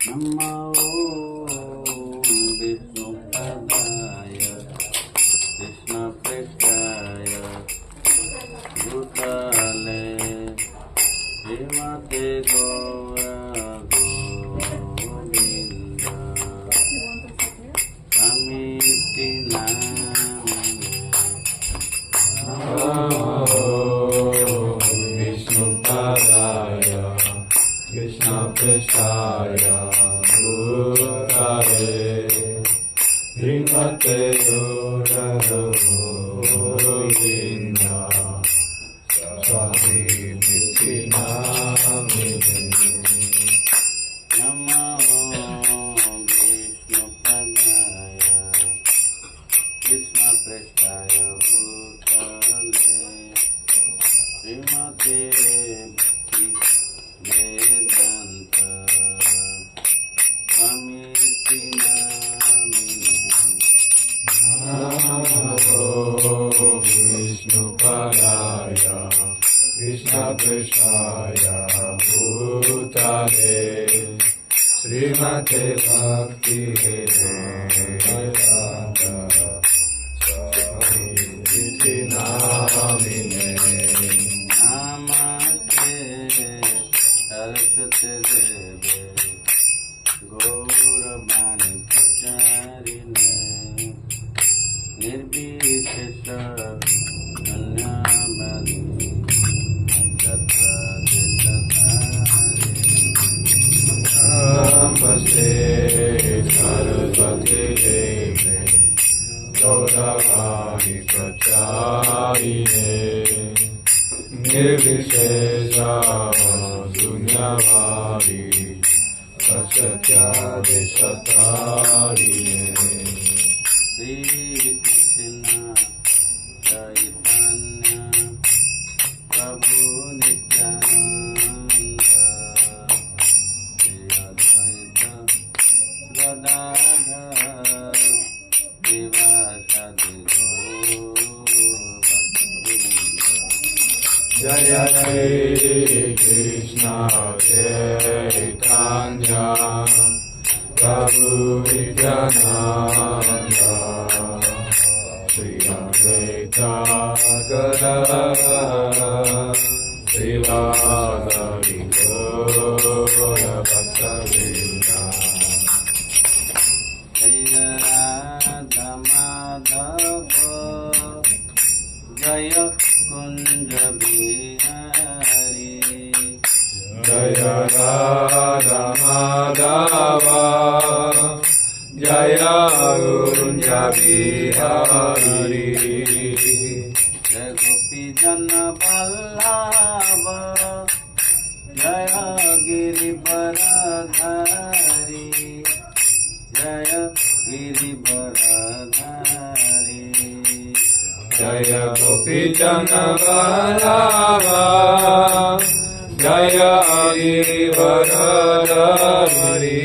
Namo Vishnupadaya Krishna Prestaya Bhutale Srimate Gaura Govinda Samiti Namo Vishnupadaya Krishna Prestaya Bhutale Srimate Gaura Govinda Samiti Namo Vishnupadaya Krishna Prestaya Bhutale Srimate Bhakti Vedanta Amiti Namo Vishnupadaya Krishna Prestaya Bhutale Srimate Bhakti Vedanta Amiti Namine Namaste Saraswate Deve Gauravani Pracharine Nirbhishesha Nanyavadi Tatra Namaste Saraswate Deve Gauravani Pracharine Nirvishesha Sunyavadi Satyadeshatarine Sri Krishna Chaitanya Prabhu Nityananda Sri Advaita Gadadhar Devasadi Jaya Shri Krishna Chaitanya Prabhu Nityananda Sri Advaita Gadadhar Srivasadi Gaura Bhaktavrinda Jaya Radha Madhava Jaya Kunja Bihari Jaya Radha Madhava Jaya Kunja Bihari Jaya Gopi Jana Vallabha Jaya Girivaradhari Jaya Girivaradhari Jaya Gopi Jana Vallabha Jaya Girivaradhari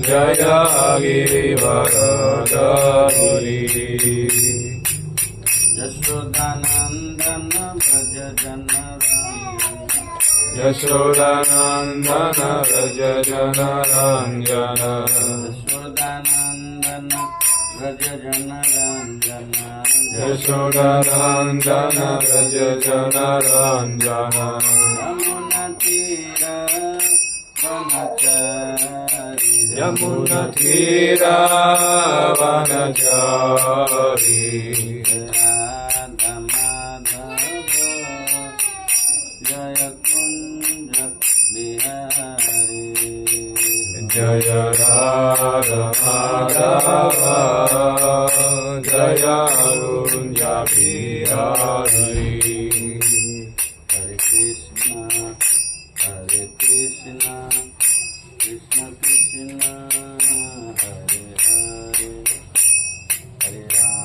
Jaya Girivaradhari Yashodanandana Braja Janaranjana Yashodanandana Braja Janaranjana Yashodanandana Braja Janaranjana Yashodanandana Braja Janaranjana Yamuna Tira Vanachari Radha Madhava Jaya Kunja Bihari Jaya Radha Madhava Jaya Kunja Bihari Hare Krishna Hare Krishna Krishna Krishna Hare Hare Hare Rama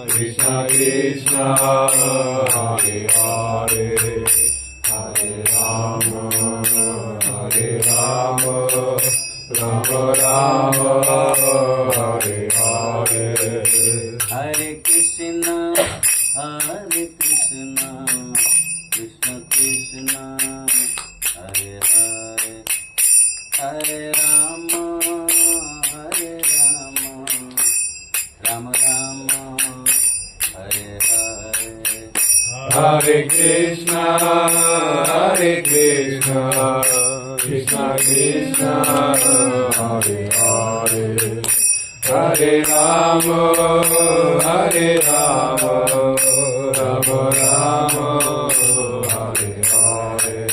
Krishna Krishna Hare Hare Hare Rama Rama Rama Hare Hare Hare Krishna Krishna Krishna Hare Hare Hare Rama Rama Rama Hare Hare Hare Krishna Krishna Krishna Hare Hare Hare Rama Rama Rama Hare Hare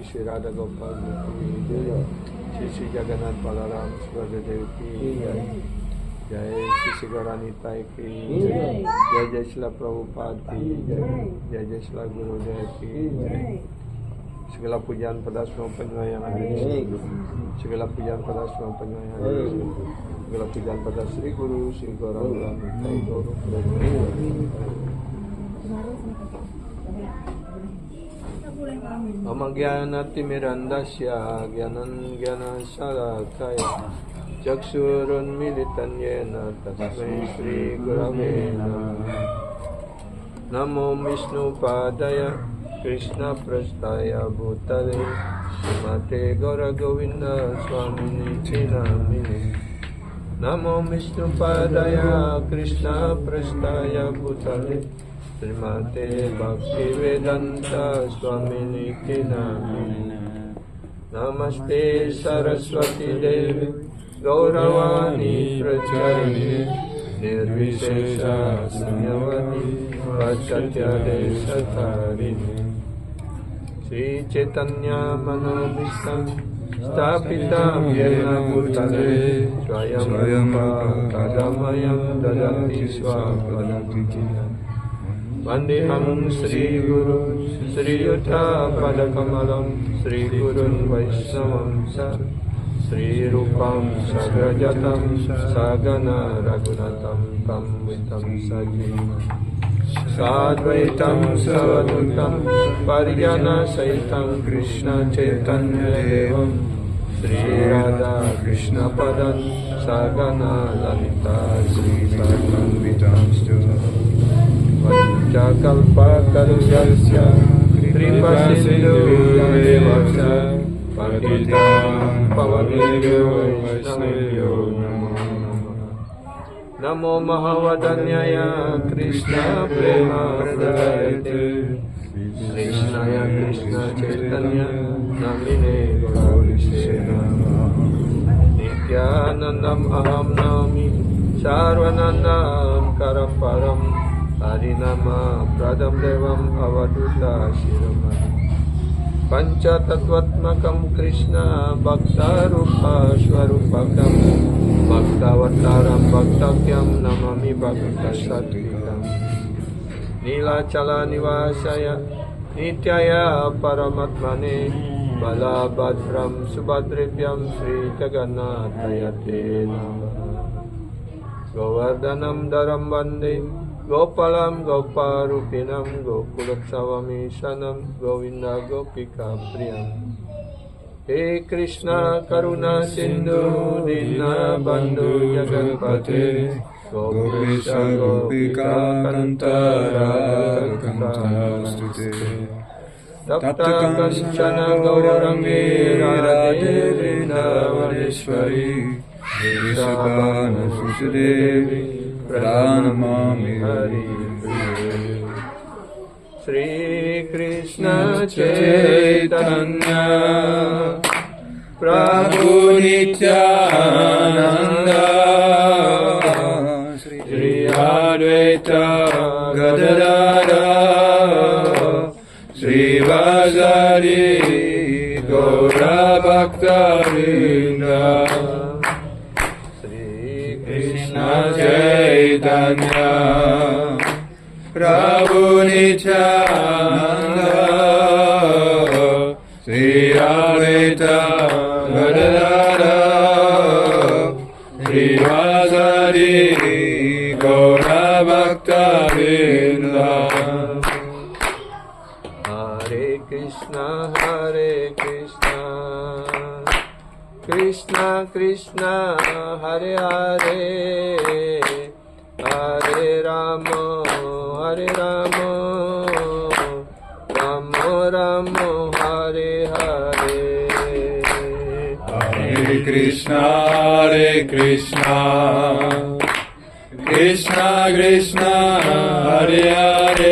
Shri Radha Gopal Ki Shri Jagannath Balaram Subhadra Ki Jai Shri Gaurani Nitai Ki Jai Jai Srila Prabhupada Ki Jai Jai Srila Gurudev Ki Segala pujian pada semua penyembah yang ada di sini. Segala pujian pada semua penyembah yang ada di sini. Segala pujian pada Sri Guru Sri Gaurani Nitai Guru Amagyanati mirandasya Gyanan Gyana Salakaya Chaksurun militan yena Tasmai Sri Gurave Namaha Namo Vishnu Padaya Krishna Prastaya Bhutale Srimate Gaura Govinda Swamini Chinamini Namo Vishnu Padaya Krishna Prastaya Bhutale Srimate Bhakti Vedanta Swamini Chinamini Namaste Saraswati Devi Gauravani Pracharini Nirvishesha Sunyavati Vachatya Desatarini Sri Chaitanya Manobhistam Stapitam Yena Bhutale Swayam Kadamayam Dadati Swapadam Vandeham Sri Guru Sri Yuddha Padakamalam Sri Gurun Vaishnavam Sri Rupam Sagrajatam Sagana Raghunatam Tam Vitam Sajima Sadvaitam Savadutam Parijana Saitam Krishna Chaitanya Devam Sri Radha Krishna Padan Sagana Lalita Sri Satam Vitam Vanchakalpa Tarusya Kripa Sindhu Devasa Patitam Pavanebhyo Vaishnavebhyo Namo Mahavadanyaya Krishna Prema Pradayate Krishnaya Krishna Chaitanya Namine Gaurishte Nityanandam Aham Nami Sarvanandam Karaparam Harinama Pradam Devam Avaduta Shiramani Panchatattvatmakam Krishna Bhakta Rupa Swarupakam Bhaktavataram Bhaktakyam Namami Bhakta Satvikam Nilachala Nivasaya Nityaya Paramatmane Balabhadram Subhadrivyam Sri Jagannatayate Namah Govardhanam Dharam Vande Gopalam Goparupinam Gokulatsavamisanam Govinda Gopika Priyam He Krishna Karuna Sindhu Dina Bandhu Jagatpate Gopesha Gopika Kantara Kantastute Tapta Kanchana Gaurangi Radhe Vrindavaneshwari Vrishabhana Susadevi Pranamami Hari Sri Krishna Chaitanya Prabhu Nityananda Sri Advaita Gadadara Sri Vasari Gaura Bhaktavinda Krishna Chaitanya Prabhu Nityananda Sri Advaita Gadadara Sri Vasari Gaura Bhaktavinda Hare Krishna Krishna Krishna Hare Hare Hare Rama Rama Rama Hare Hare Hare Krishna Krishna Krishna Hare Hare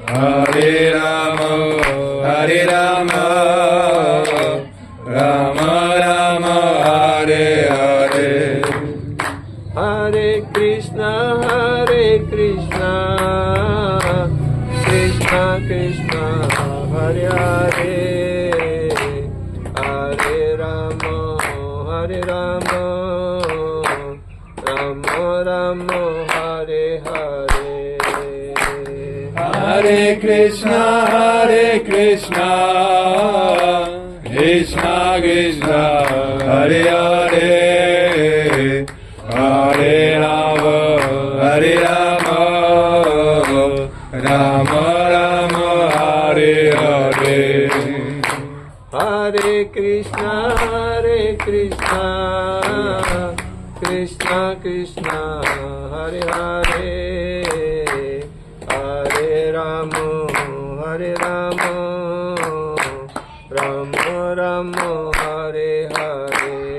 Hare Rama Rama Rama Hare Hare Hare Krishna Krishna Krishna Hare Hare Hare Rama Rama Rama Hare Hare Hare Krishna Krishna Krishna Hare Hare Hare Rama Rama Rama Hare Hare Hare Krishna Krishna Krishna Hare Hare Hare Rama Rama Rama Hare Hare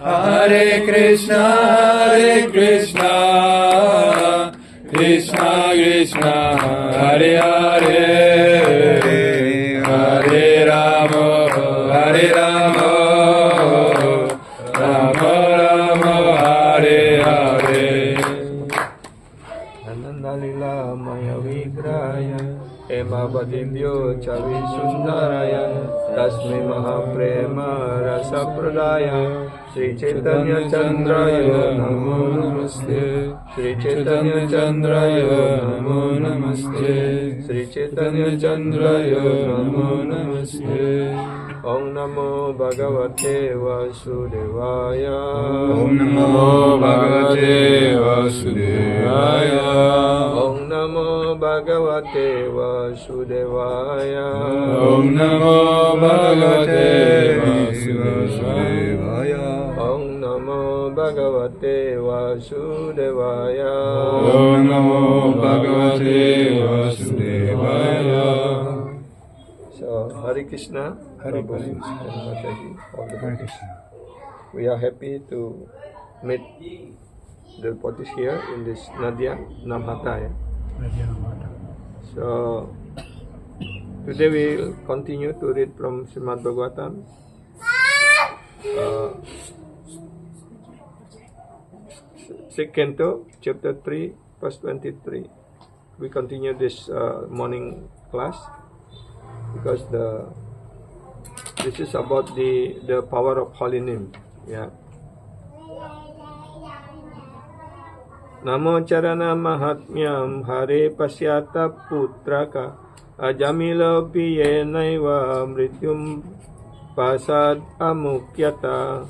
Hare Krishna Krishna Krishna Hare Hare Hare Rama Rama Rama Hare Hare Ananda Lila Maya Vigraya Ema Badibhyo Chavi Sundaraya Tasme Mahaprema Rasa Pradaya Sri Chaitanya Chandraya Namo Namaste Sri Chaitanya Chandraya Namo Namaste Sri Chaitanya Chandraya Namo Namaste Om Namo Bhagavate Vasudevaya Om Namo Bhagavate Vasudevaya Om Namo Bhagavate Vasudevaya Om Namo Bhagavate Vasudevaya Om Namo Bhagavate Vasudevaya Om Namo Bhagavate Vasudevaya. So, Hare Krishna. Hare Krishna. We are happy to meet the devotees here in this Nadia Namhata. So today we will continue to read from Srimad Bhagavatam, second canto, chapter 3, verse 23. We continue this morning class. because this is about the power of holy name. Yeah. Namo Charana Mahatmyam Hare Pasyata Putraka Ajamila Piyenaiva Mrityum Pasad Amukyata.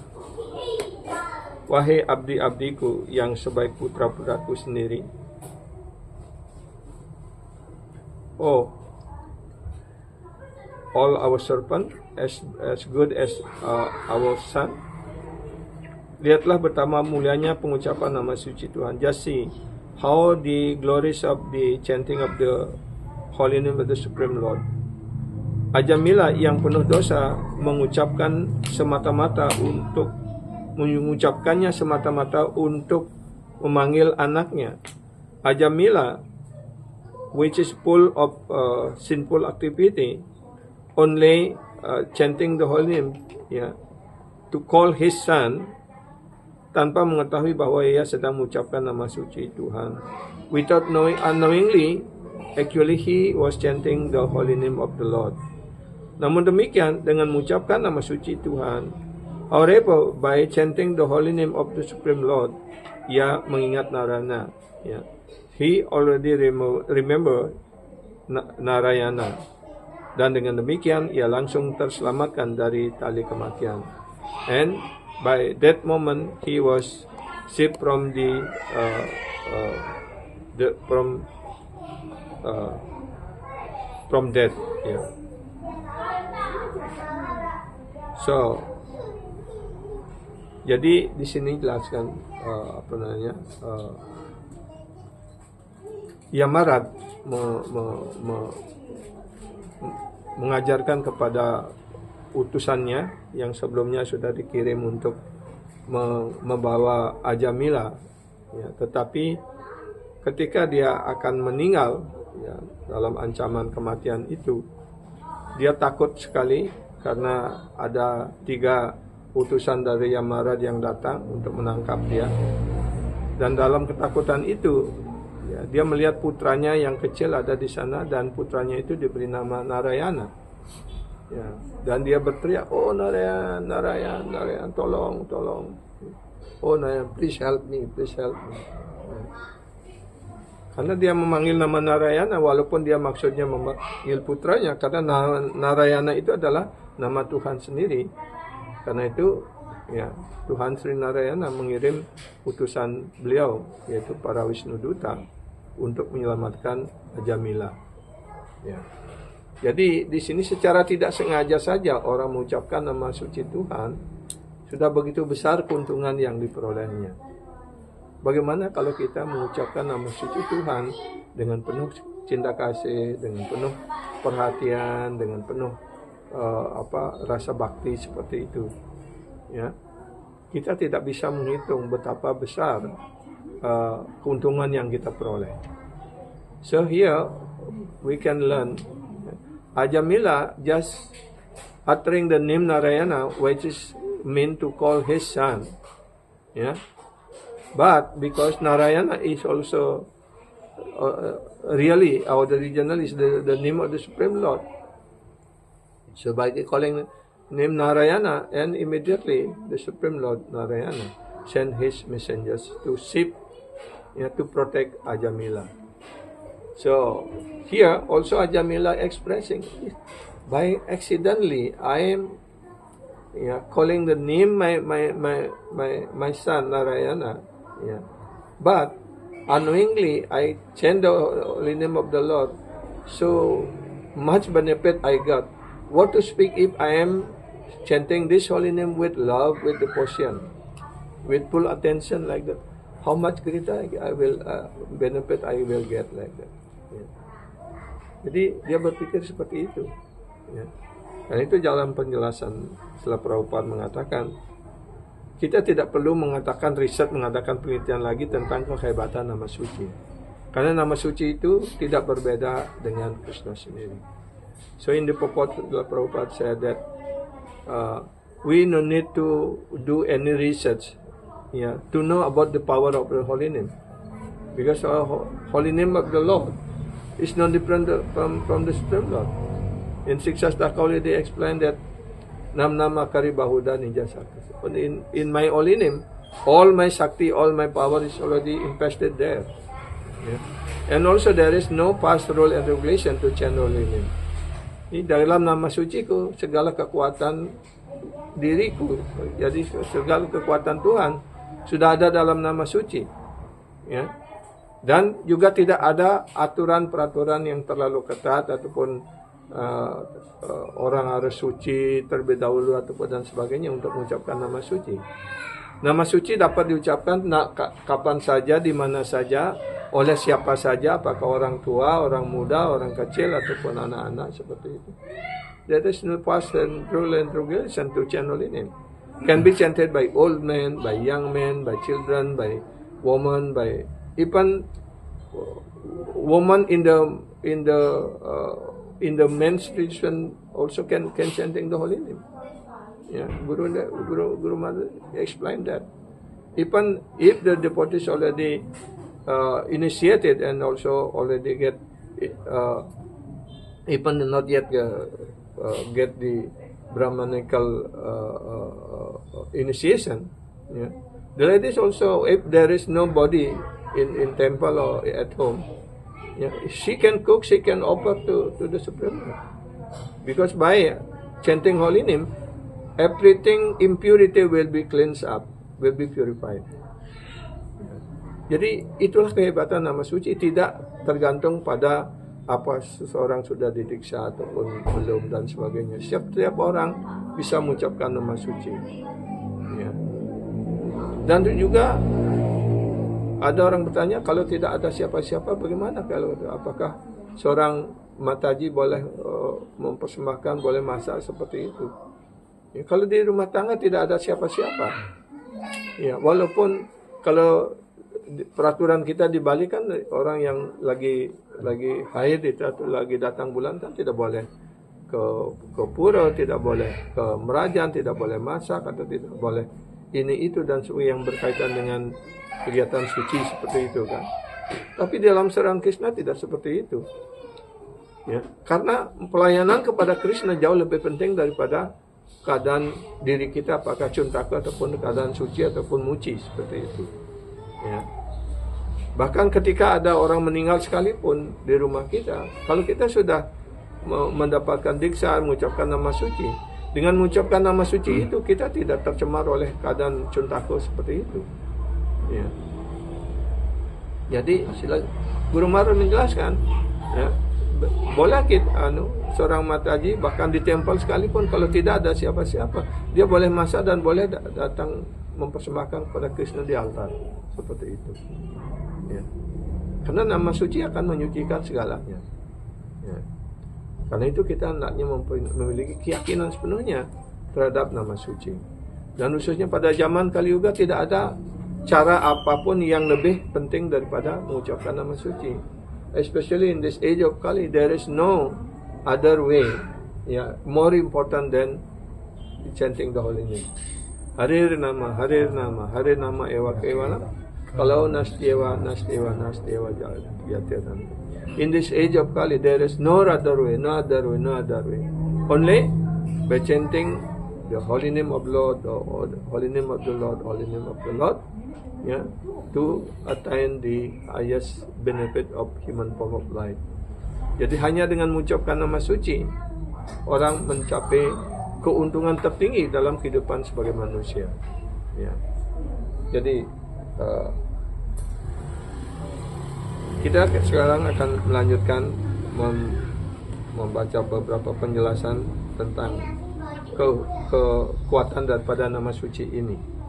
Wahai abdi-abdiku yang sebaik putra-putraku sendiri. Oh, all our servant as good as our son. Lihatlah betapa mulianya pengucapan nama suci Tuhan. Just see how the glories of the chanting of the holy name of the Supreme Lord. Ajamila yang penuh dosa mengucapkannya semata-mata untuk memanggil anaknya. Ajamila, which is full of sinful activity, only chanting the holy name, to call his son, tanpa mengetahui bahwa ia sedang mengucapkan nama suci Tuhan. Without knowing, unknowingly, actually he was chanting the holy name of the Lord. Namun demikian, dengan mengucapkan nama suci Tuhan, however, by chanting the holy name of the Supreme Lord, ia mengingat Narayana. He already remember Narayana. Dan dengan demikian, ia langsung terselamatkan dari tali kematian. And by that moment, he was saved from from death. So, jadi di sini jelaskan Yamarat mengajarkan kepada utusannya yang sebelumnya sudah dikirim untuk membawa Ajamila, tetapi ketika dia akan meninggal dalam ancaman kematian itu, dia takut sekali karena ada 3 utusan dari Yamarat yang datang untuk menangkap dia. Dan dalam ketakutan itu, dia melihat putranya yang kecil ada di sana, dan putranya itu diberi nama Narayana. Dan dia berteriak, "Oh Narayan, Narayan, Narayan, tolong, tolong. Oh Narayan, please help me, please help me." Karena dia memanggil nama Narayana, walaupun dia maksudnya memanggil putranya, karena Narayana itu adalah nama Tuhan sendiri. Karena itu, Tuhan Sri Narayana mengirim utusan beliau, yaitu para Wisnuduta, untuk menyelamatkan Ajamila. Jadi di sini secara tidak sengaja saja orang mengucapkan nama suci Tuhan, sudah begitu besar keuntungan yang diperolehnya. Bagaimana kalau kita mengucapkan nama suci Tuhan dengan penuh cinta kasih, dengan penuh perhatian, dengan penuh rasa bakti seperti itu, kita tidak bisa menghitung betapa besar keuntungan yang kita peroleh. So here we can learn. Ajamila just uttering the name Narayana, which is meant to call his son, but because Narayana is also really, the original is the name of the Supreme Lord. So by calling name Narayana, and immediately the Supreme Lord Narayana sent his messengers to save, to protect Ajamila. So here also Ajamila expressing, by accidentally I am calling the name my son Narayana, but unknowingly I chant the holy name of the Lord. So much benefit I got. What to speak if I am chanting this holy name with love, with devotion, with full attention like that? How much greater I will benefit I will get like that. Jadi dia berpikir seperti itu. Dan itu dalam penjelasan setelah Prabhupada mengatakan, kita tidak perlu mengatakan riset, mengadakan penelitian lagi tentang kehebatan nama suci. Karena nama suci itu tidak berbeda dengan Krishna sendiri. So in the purport, Prabhupada said that we no need to do any research, to know about the power of the holy name, because our holy name of the Lord is no different from the Supreme Lord. In Siksastakauli they explain that Nam-nama kari bahuda ninja sakti. But in my holy name, all my Shakti, all my power is already invested there. Yeah. And also there is no past rule and regulation to channel holy name. Di dalam nama suci ku, segala kekuatan diriku, jadi segala kekuatan Tuhan sudah ada dalam nama suci. Ya. Dan juga tidak ada aturan-peraturan yang terlalu ketat ataupun orang harus suci terlebih dahulu ataupun dan sebagainya untuk mengucapkan nama suci. Nama suci dapat diucapkan kapan saja, di mana saja, oleh siapa saja, apakah orang tua, orang muda, orang kecil ataupun anak-anak seperti itu. There is no past and rule and regulation to channel in him. Can be chanted by old men, by young men, by children, by women, by even woman in the men's tradition also can chanting the holy name. Yeah, Guru Mother explained that. Even if the devotees already initiated and also already get even not yet get the Brahmanical initiation, yeah. The ladies also, if there is nobody in temple or at home, yeah, she can cook, she can offer to the Supreme Lord. Because by chanting holy name, everything impurity will be cleansed up, will be purified. Jadi itulah kehebatan nama suci, tidak tergantung pada apa seseorang sudah didiksa ataupun belum dan sebagainya. Setiap orang bisa mengucapkan nama suci. Ya. Dan juga ada orang bertanya, kalau tidak ada siapa-siapa bagaimana? Kalau apakah seorang Mataji boleh mempersembahkan, boleh masak seperti itu? Ya, kalau di rumah tangga tidak ada siapa-siapa, ya walaupun kalau peraturan kita di Bali kan orang yang lagi haid itu atau lagi datang bulan kan tidak boleh ke pura, tidak boleh ke Merajan, tidak boleh masak atau tidak boleh ini itu dan sebagainya yang berkaitan dengan kegiatan suci seperti itu kan. Tapi dalam Saran Krishna tidak seperti itu. Ya, karena pelayanan kepada Krishna jauh lebih penting daripada keadaan diri kita, apakah cuntaka ataupun keadaan suci ataupun muci seperti itu. Ya. Bahkan ketika ada orang meninggal sekalipun di rumah kita, kalau kita sudah mendapatkan diksa, mengucapkan nama suci, dengan mengucapkan nama suci itu kita tidak tercemar oleh keadaan cuntaka seperti itu. Ya. Jadi Guru Maharaj menjelaskan, ya, boleh kita seorang Mataji bahkan di tempel sekalipun kalau tidak ada siapa-siapa, dia boleh masak dan boleh datang mempersembahkan kepada Krishna di altar seperti itu. Ya. Karena nama suci akan menyucikan segalanya. Ya. Karena itu kita hendaknya memiliki keyakinan sepenuhnya terhadap nama suci. Dan khususnya pada zaman Kali Yuga tidak ada cara apapun yang lebih penting daripada mengucapkan nama suci. Especially in this age of Kali, there is no other way, yeah, more important than chanting the holy name. Harir nama, Harir nama eva kevalam. Kalau nastyeva jatiran. In this age of Kali, there is no other way. Only by chanting the holy name of Lord, or the holy name of the Lord, yeah, to attain the highest benefit of human form of life. Jadi hanya dengan mengucapkan nama suci, orang mencapai keuntungan tertinggi dalam kehidupan sebagai manusia. Ya. Jadi kita sekarang akan melanjutkan membaca beberapa penjelasan tentang kekuatan daripada nama suci ini.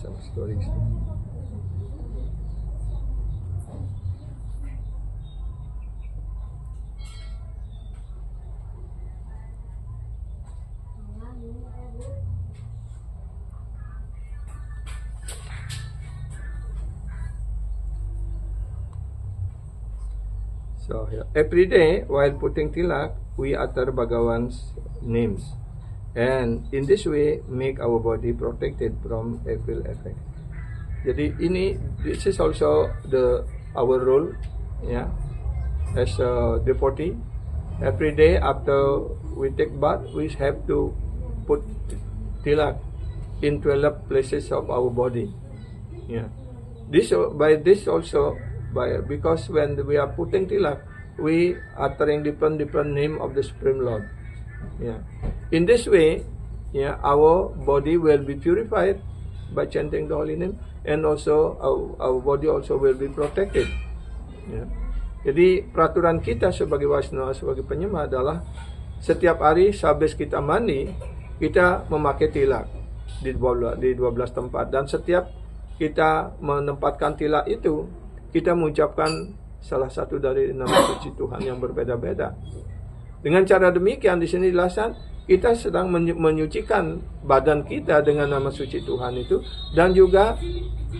Some stories. So every day while putting tilak, we utter Bhagavan's names, and in this way make our body protected from evil effect. Jadi this is also our role, as a devotee. Every day after we take bath, we have to put tilak in 12 places of our body. Because when we are putting tilak, we uttering different name of the Supreme Lord. In this way, our body will be purified by chanting the holy name, and also our body also will be protected. Jadi peraturan kita sebagai Vaishnava, sebagai penyembah adalah setiap hari sehabis kita mandi, kita memakai tilak di 12 tempat, dan setiap kita menempatkan tilak itu, kita mengucapkan salah satu dari nama suci Tuhan yang berbeda-beda. Dengan cara demikian di sini dijelaskan kita sedang menyucikan badan kita dengan nama suci Tuhan itu, dan juga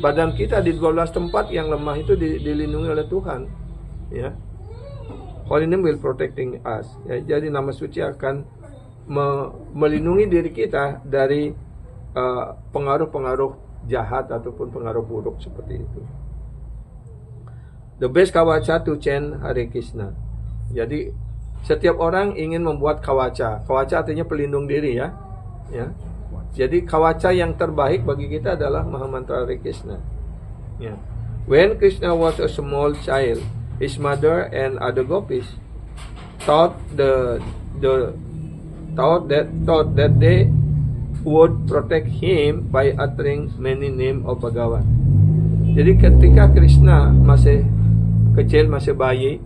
badan kita di 12 tempat yang lemah itu dilindungi oleh Tuhan. Holy name will protecting us. Jadi nama suci akan melindungi diri kita dari pengaruh-pengaruh jahat ataupun pengaruh buruk seperti itu. The best kawacha to chant Hare Krishna. Jadi setiap orang ingin membuat kawacha. Kawacha artinya pelindung diri, ya. Jadi kawacha yang terbaik bagi kita adalah Mahamantra Hare Krishna. When Krishna was a small child, his mother and other gopis thought that they would protect him by uttering many name of Bhagavan. Jadi ketika Krishna masih kecil, masih bayi,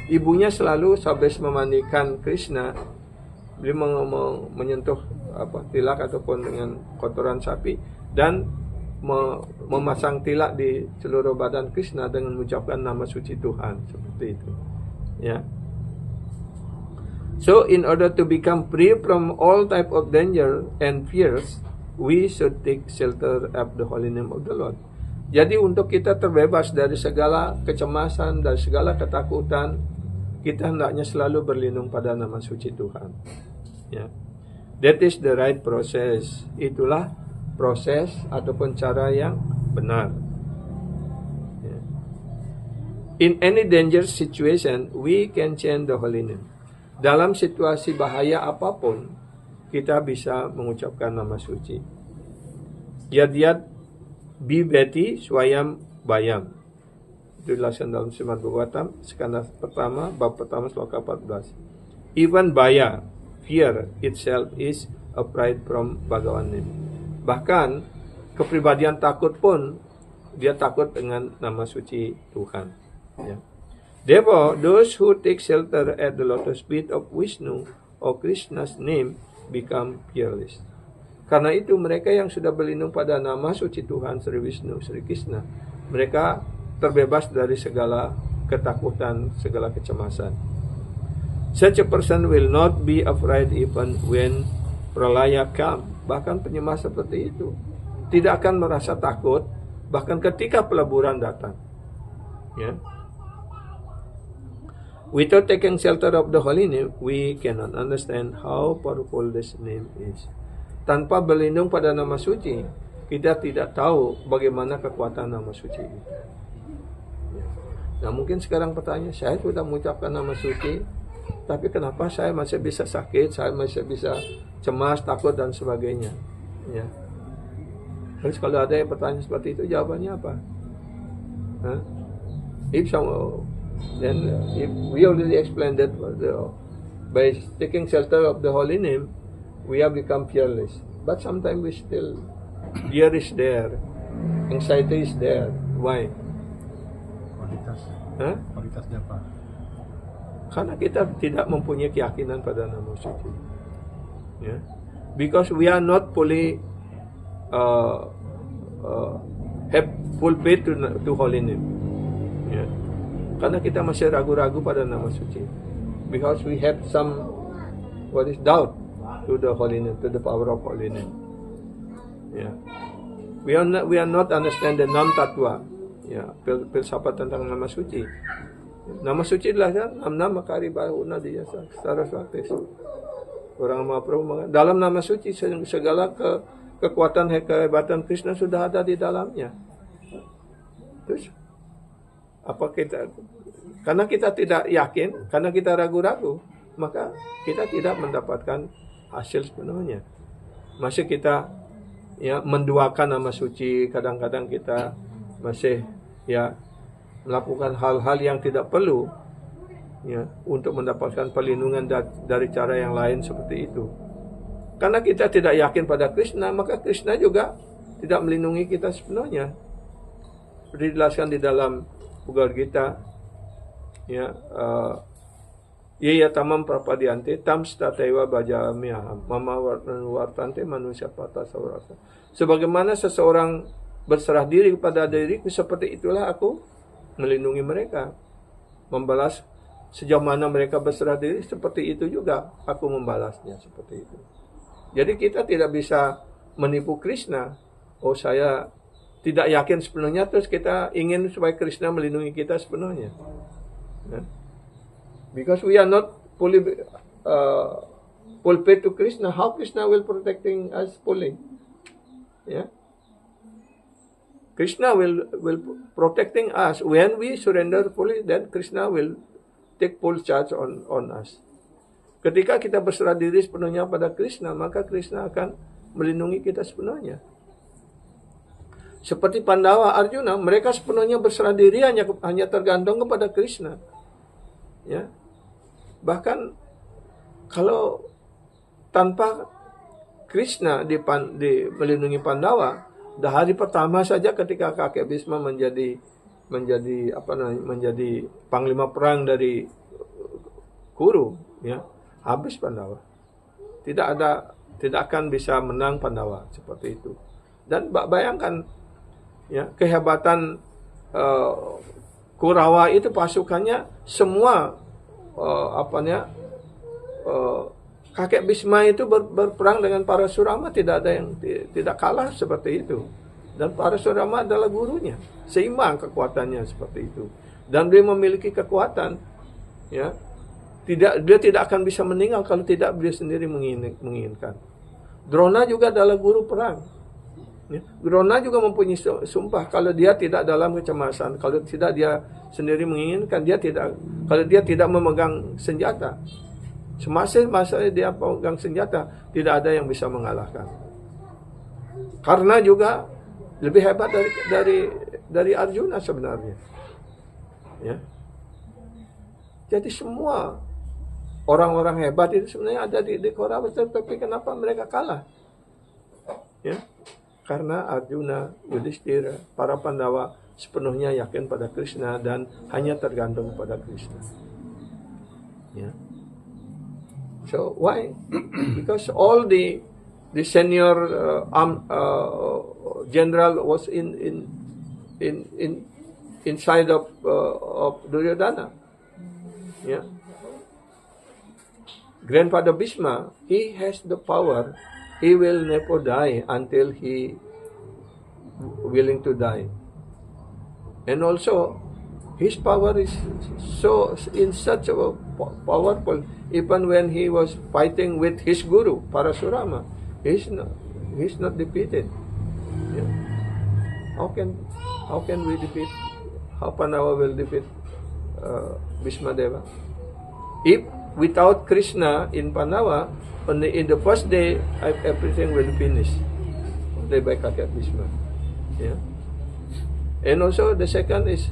ibunya selalu habis memandikan Krishna, dia menyentuh tilak ataupun dengan kotoran sapi, dan memasang tilak di seluruh badan Krishna dengan mengucapkan nama suci Tuhan, seperti itu. So in order to become free from all type of danger and fears, we should take shelter of the holy name of the Lord. Jadi untuk kita terbebas dari segala kecemasan dan segala ketakutan, kita hendaknya selalu berlindung pada nama suci Tuhan. That is the right process. Itulah proses ataupun cara yang benar. In any dangerous situation, we can chant the holy name. Dalam situasi bahaya apapun, kita bisa mengucapkan nama suci. Yad bibeti swayam bayam. Itu dijelaskan dalam Srimad Bhagavatam, skanda pertama, bab pertama, sloka 14. Even baya, fear itself is a pride from Bhagavan name. Bahkan kepribadian takut pun dia takut dengan nama suci Tuhan. Therefore, those who take shelter at the lotus feet of Vishnu or Krishna's name become fearless. Karena itu mereka yang sudah berlindung pada nama suci Tuhan Sri Vishnu, Sri Krishna, mereka terbebas dari segala ketakutan, segala kecemasan. Such a person will not be afraid even when pralaya come. Bahkan penyembah seperti itu tidak akan merasa takut bahkan ketika peleburan datang. Without taking shelter of the holy name, we cannot understand how powerful this name is. Tanpa berlindung pada nama suci, kita tidak tahu bagaimana kekuatan nama suci itu. Nah, mungkin sekarang pertanyaan, saya sudah mengucapkan nama suci, tapi kenapa saya masih bisa sakit, saya masih bisa cemas, takut, dan sebagainya. Terus kalau ada yang bertanya seperti itu, jawabannya apa? If we already explained that by taking shelter of the holy name, we have become fearless. But sometimes we still, fear is there, anxiety is there. Why? Kualitasnya apa? Karena kita tidak mempunyai keyakinan pada nama suci. Because we are not fully have full faith to holy name. Karena kita masih ragu-ragu pada nama suci. Because we have some doubt to the holy name, to the power of holy name. We are not understand the nam tatwa. Filsafat tentang nama suci. Nama suci adalah kan nama karibahuna dia secara praktis. Orang Mahaprabhu dalam nama suci segala kekuatan kehebatan Krishna sudah ada di dalamnya. Terus apa kita, karena kita tidak yakin, karena kita ragu-ragu, maka kita tidak mendapatkan hasil sepenuhnya. Masih kita menduakan nama suci, kadang-kadang kita masih melakukan hal-hal yang tidak perlu untuk mendapatkan perlindungan dari cara yang lain seperti itu. Karena kita tidak yakin pada Krishna, maka Krishna juga tidak melindungi kita sepenuhnya. Seperti dijelaskan di dalam Bhagavad Gita, Yaya tamam prapadyanti tam stataiwa bhajamyaham mama wartante manusia patah saurasa. Sebagaimana seseorang berserah diri kepada diriku, seperti itulah aku melindungi mereka. Membalas sejauh mana mereka berserah diri, seperti itu juga aku membalasnya, seperti itu. Jadi kita tidak bisa menipu Krishna. Oh, saya tidak yakin sepenuhnya, terus kita ingin supaya Krishna melindungi kita sepenuhnya. Because we are not fully paid to Krishna, how Krishna will protecting us fully? Krishna will protecting us when we surrender fully. Then Krishna will take full charge on us. Ketika kita berserah diri sepenuhnya pada Krishna, maka Krishna akan melindungi kita sepenuhnya. Seperti Pandawa, Arjuna, mereka sepenuhnya berserah diri hanya tergantung kepada Krishna. Bahkan kalau tanpa Krishna melindungi Pandawa, hari pertama saja ketika kakek Bhisma menjadi panglima perang dari Kuru, habis Pandawa. Tidak akan bisa menang Pandawa seperti itu. Dan bayangkan kehebatan Kurawa itu pasukannya semua kakek Bhisma itu berperang dengan Parasurama, tidak ada yang tidak kalah seperti itu. Dan Parasurama adalah gurunya, seimbang kekuatannya seperti itu. Dan dia memiliki kekuatan, dia tidak akan bisa meninggal kalau tidak dia sendiri menginginkan. Drona juga adalah guru perang. Drona juga mempunyai sumpah, kalau dia tidak dalam kecemasan, kalau tidak dia sendiri menginginkan, kalau dia tidak memegang senjata, semasa dia pegang senjata, tidak ada yang bisa mengalahkan. Karena juga lebih hebat dari Arjuna sebenarnya. Jadi semua orang-orang hebat itu sebenarnya ada di Kaurava, tapi kenapa mereka kalah? Karena Arjuna, Yudhishthira, para Pandawa sepenuhnya yakin pada Krishna dan hanya tergantung pada Krishna. So why? Because all the senior general was inside of Duryodhana. Grandfather Bhisma, he has the power. He will never die until he willing to die. And also, his power is such a powerful. Even when he was fighting with his guru Parasurama, he's not defeated. How can we defeat? How Pandava will defeat Bhisma Deva? If without Krishna in Pandava, in the first day, everything will finish. Day by kakek Bhisma. And also the second is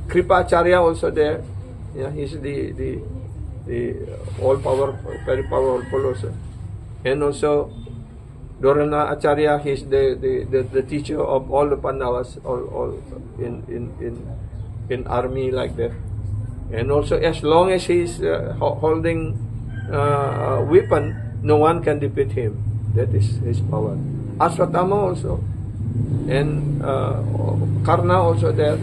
Kripacharya also there. He's the all powerful, very powerful also. And also Dorana Acharya, he's the teacher of all the Pandavas, all in army like that. And also as long as he's holding weapon, no one can defeat him. That is his power. Ashwatthama also, and Karna also there.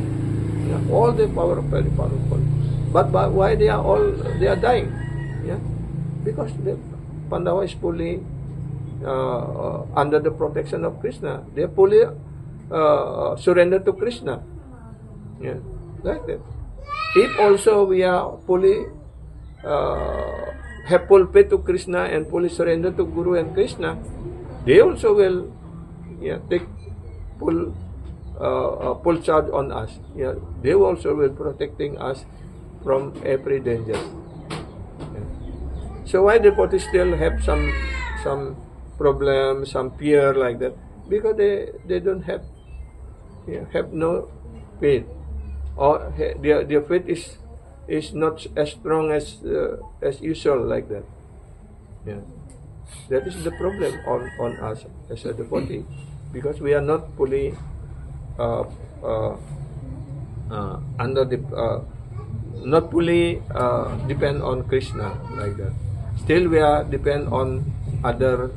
All the power very powerful. But why they are dying? Because the Pandava is fully under the protection of Krishna. They are fully surrendered to Krishna. Like that. if also we are fully have full faith to Krishna and fully surrender to Guru and Krishna, they also will take full charge on us. They also will protecting us from every danger. So why devotees still have some problem, some fear like that? Because they don't have no faith, or their faith is not as strong as usual like that. That is the problem on us as a devotee, because we are not fully under the not fully depend on Krishna like that. Still we are depend on other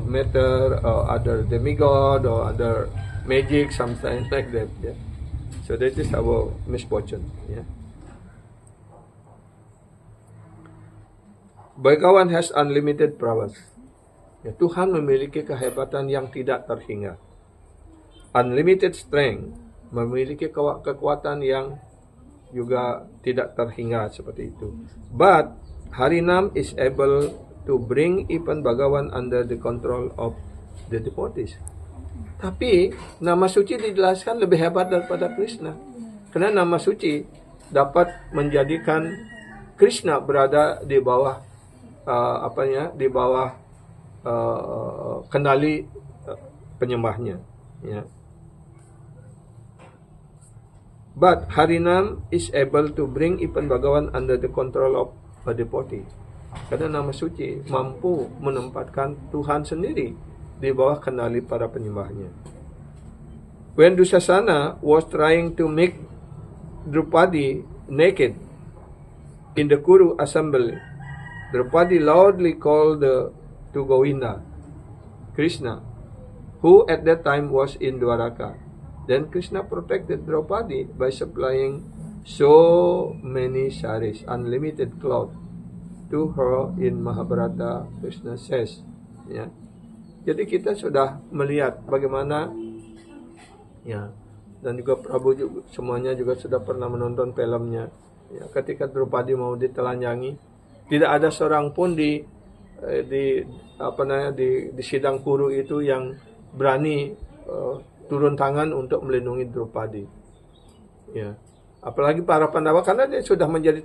matter or other demigod or other magic, something like that. So that is our misfortune. Bhagawan has unlimited prowess. Tuhan memiliki kehebatan yang tidak terhingga. Unlimited strength, memiliki kekuatan yang juga tidak terhingga seperti itu. But Harinam is able to bring even Bhagawan under the control of the devotees. Tapi nama suci dijelaskan lebih hebat daripada Krishna. Karena nama suci dapat menjadikan Krishna berada di bawah di bawah kendali penyembahnya. But Harinam is able to bring even Bhagawan under the control of a devotee. Karena nama suci mampu menempatkan Tuhan sendiri di bawah kendali para penyembahnya. When Dusasana was trying to make Draupadi naked in the Kuru assembly, Draupadi loudly called to Govinda, Krishna, who at that time was in Dwaraka. Then Krishna protected Draupadi by supplying so many saris, unlimited cloth, to her in Mahabharata. Krishna says, Jadi kita sudah melihat bagaimana, dan juga Prabu juga, semuanya juga sudah pernah menonton filmnya. Ketika Draupadi mau ditelanjangi, tidak ada seorang pun di sidang Kuru itu yang berani turun tangan untuk melindungi Draupadi. Apalagi para Pandawa, karena dia sudah menjadi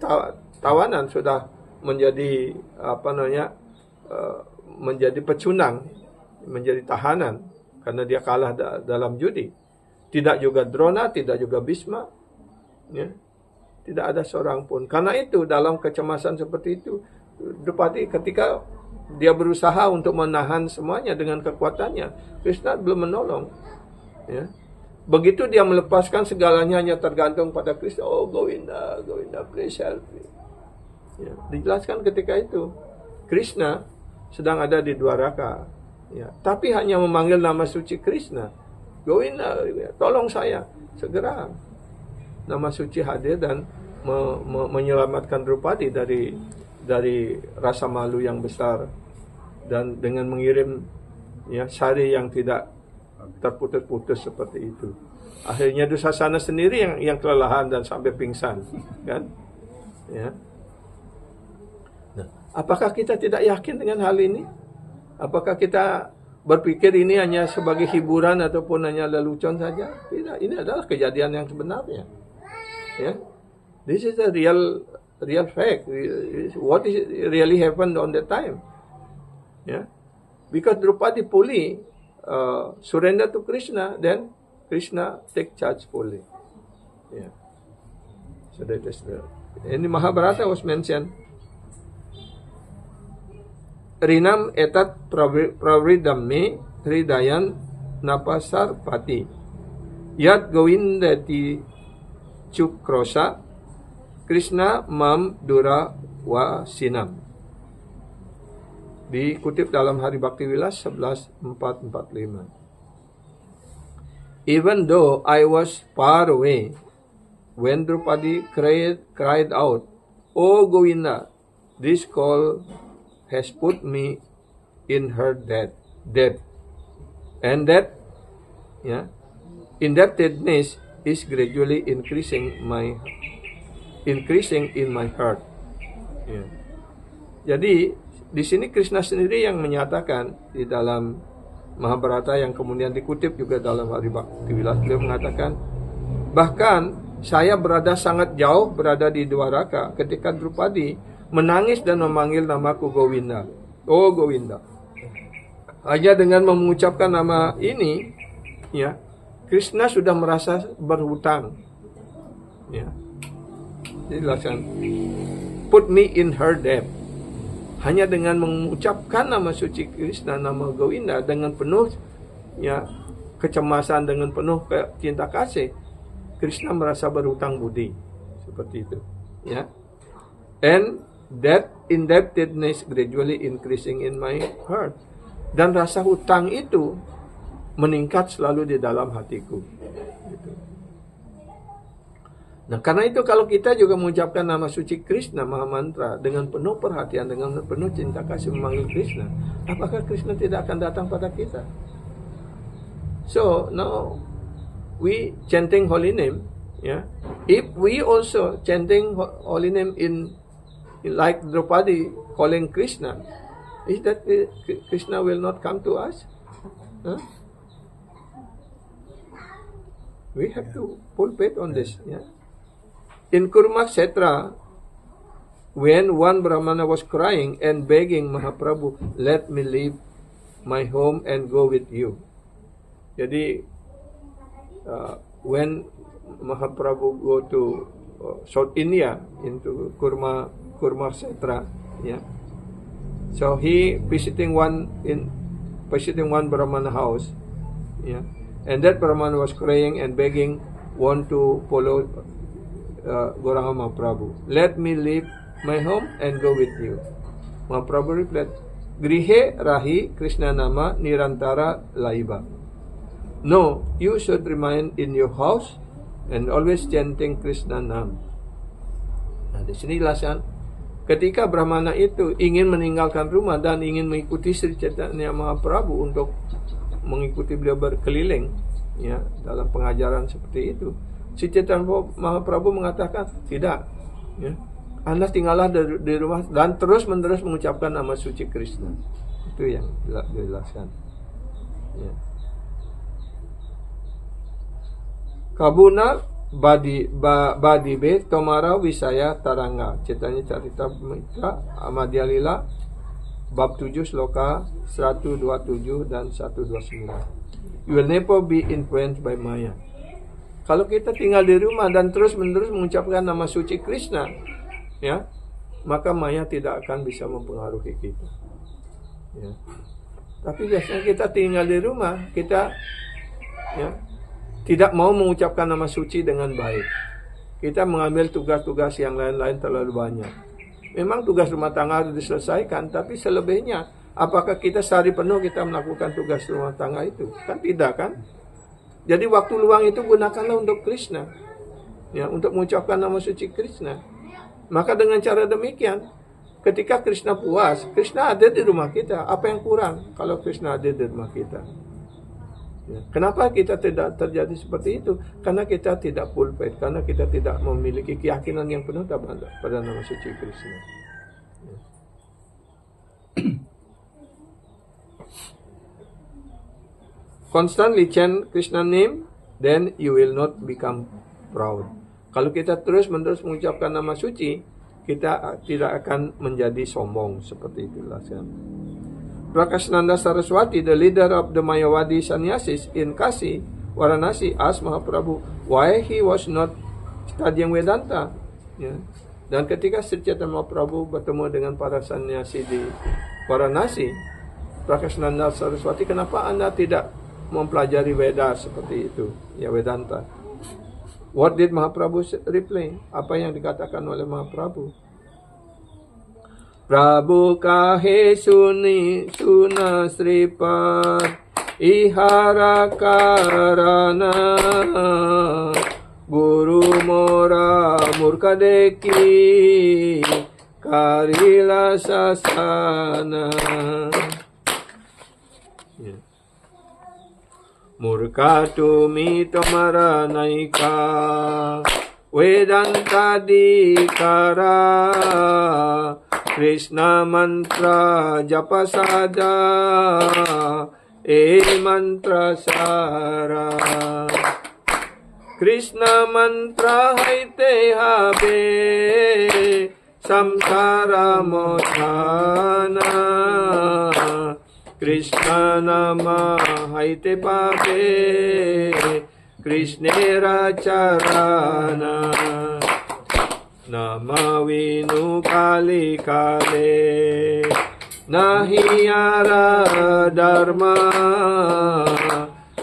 tawanan, sudah menjadi menjadi pecundang, menjadi tahanan karena dia kalah dalam judi. Tidak juga Drona, tidak juga Bhisma, tidak ada seorang pun. Karena itu dalam kecemasan seperti itu, Draupadi ketika dia berusaha untuk menahan semuanya dengan kekuatannya, Krishna belum menolong. Begitu dia melepaskan segalanya hanya tergantung pada Krishna. Oh Govinda, Govinda, please help me. Dijelaskan ketika itu Krishna sedang ada di Dwaraka, tapi hanya memanggil nama suci Krishna, Govinda, tolong saya. Segera nama suci hadir dan menyelamatkan Draupadi dari rasa malu yang besar, dan dengan mengirim sari yang tidak terputus-putus seperti itu. Akhirnya Dusasana sendiri yang kelelahan dan sampai pingsan, kan? Nah, apakah kita tidak yakin dengan hal ini? Apakah kita berpikir ini hanya sebagai hiburan ataupun hanya lelucon saja? Tidak, ini adalah kejadian yang sebenarnya. This is a real fact. What is really happened on that time? Because Draupadi fully surrender to Krishna, then Krishna take charge fully. So that is in the Mahabharata was mentioned. Rinam etat pravridamme hridayan napasar pati yad govindati cukrosa Krishna mam dura wa sinam. Dikutip dalam Hari Bhakti Vilas 11.445. Even though I was far away, when Draupadi cried out, "Oh Govinda, this call has put me in her debt, and that indebtedness is gradually increasing increasing in my heart. Ya. Jadi di sini Krishna sendiri yang menyatakan di dalam Mahabharata yang kemudian dikutip juga dalam Hari Bhakti Vilas, beliau mengatakan, bahkan saya berada sangat jauh berada di Dwaraka ketika Drupadi menangis dan memanggil namaku Govinda. Oh Govinda. Hanya dengan mengucapkan nama ini, ya, Krishna sudah merasa berhutang. Ya. Dijelaskan, put me in her debt. Hanya dengan mengucapkan nama suci Krishna, nama Govinda dengan penuh ya kecemasan, dengan penuh cinta kasih, Krishna merasa berhutang budi seperti itu, ya. And that indebtedness gradually increasing in my heart. Dan rasa hutang itu meningkat selalu di dalam hatiku. Gitu. Nah, karena itu kalau kita juga mengucapkan nama suci Krishna, Maha Mantra, dengan penuh perhatian, dengan penuh cinta kasih memanggil Krishna, apakah Krishna tidak akan datang pada kita? So, now we chanting holy name, yeah. If we also chanting holy name in like Draupadi calling Krishna, is that Krishna will not come to us? Huh? We have to pulpit on this, yeah. In Kurmakshetra, when one Brahmana was crying and begging Mahaprabhu, let me leave my home and go with you. Jadi, when Mahaprabhu go to South India, into Kurmakshetra, yeah. So he visiting one Brahmana house, yeah, and that Brahmana was crying and begging, want to follow Gauranga Mahaprabhu. Let me leave my home and go with you. Mahaprabhu replied, Grihe rahi Krishna nama nirantara laiba. No, you should remain in your house and always chanting Krishna nam. Nah, di sini jelaskan, ketika Brahmana itu ingin meninggalkan rumah dan ingin mengikuti Sri Chaitanya Mahaprabhu untuk mengikuti beliau berkeliling, ya, dalam pengajaran seperti itu, Sri Chaitanya Mahaprabhu mengatakan, tidak, ya, Anda tinggallah di rumah dan terus-menerus mengucapkan nama suci Krishna. Itu yang dijelaskan, ya. Kabuna Badibe Tomara Wisaya Taranga. Chaitanya Carita Mitra Amadya Lila bab 7 sloka 127 dan 129. You will never be influenced by Maya. Kalau kita tinggal di rumah dan terus-menerus mengucapkan nama suci Krishna, ya, maka Maya tidak akan bisa mempengaruhi kita. Ya. Tapi biasanya kita tinggal di rumah, kita, ya, tidak mau mengucapkan nama suci dengan baik. Kita mengambil tugas-tugas yang lain-lain terlalu banyak. Memang tugas rumah tangga harus diselesaikan, tapi selebihnya, apakah kita sehari penuh kita melakukan tugas rumah tangga itu? Kan tidak, kan? Jadi waktu luang itu gunakanlah untuk Krishna, ya, untuk mengucapkan nama suci Krishna. Maka dengan cara demikian, ketika Krishna puas, Krishna ada di rumah kita. Apa yang kurang kalau Krishna ada di rumah kita? Ya. Kenapa kita tidak terjadi seperti itu? Karena kita tidak full faith, karena kita tidak memiliki keyakinan yang penuh pada nama suci Krishna. Ya. Constantly chant Krishna name, then you will not become proud. Kalau kita terus-menerus mengucapkan nama suci, kita tidak akan menjadi sombong, seperti itulah. Prakashananda Saraswati, the leader of the Mayavadi sannyasis in Kashi, Varanasi, asked Mahaprabhu why he was not studying Vedanta. Ya. Dan ketika Sri Chaitanya Mahaprabhu bertemu dengan para sannyasi di Varanasi, Prakashananda Saraswati, kenapa Anda tidak mempelajari Veda seperti itu, ya, Vedanta? What did Mahaprabhu reply? Apa yang dikatakan oleh Mahaprabhu? Prabhu kahe suna sripat ihara karana guru mora murka deki karila sasana. Yeah. Murka tumi tomara naika Vedanta Dikara, Krishna mantra japa sada, mantra sara. Krishna mantra haite habe, samsara mothana. Krishna nama haite pabe, Krishnera charana. Nama vinu kali kale, nahiyara dharma,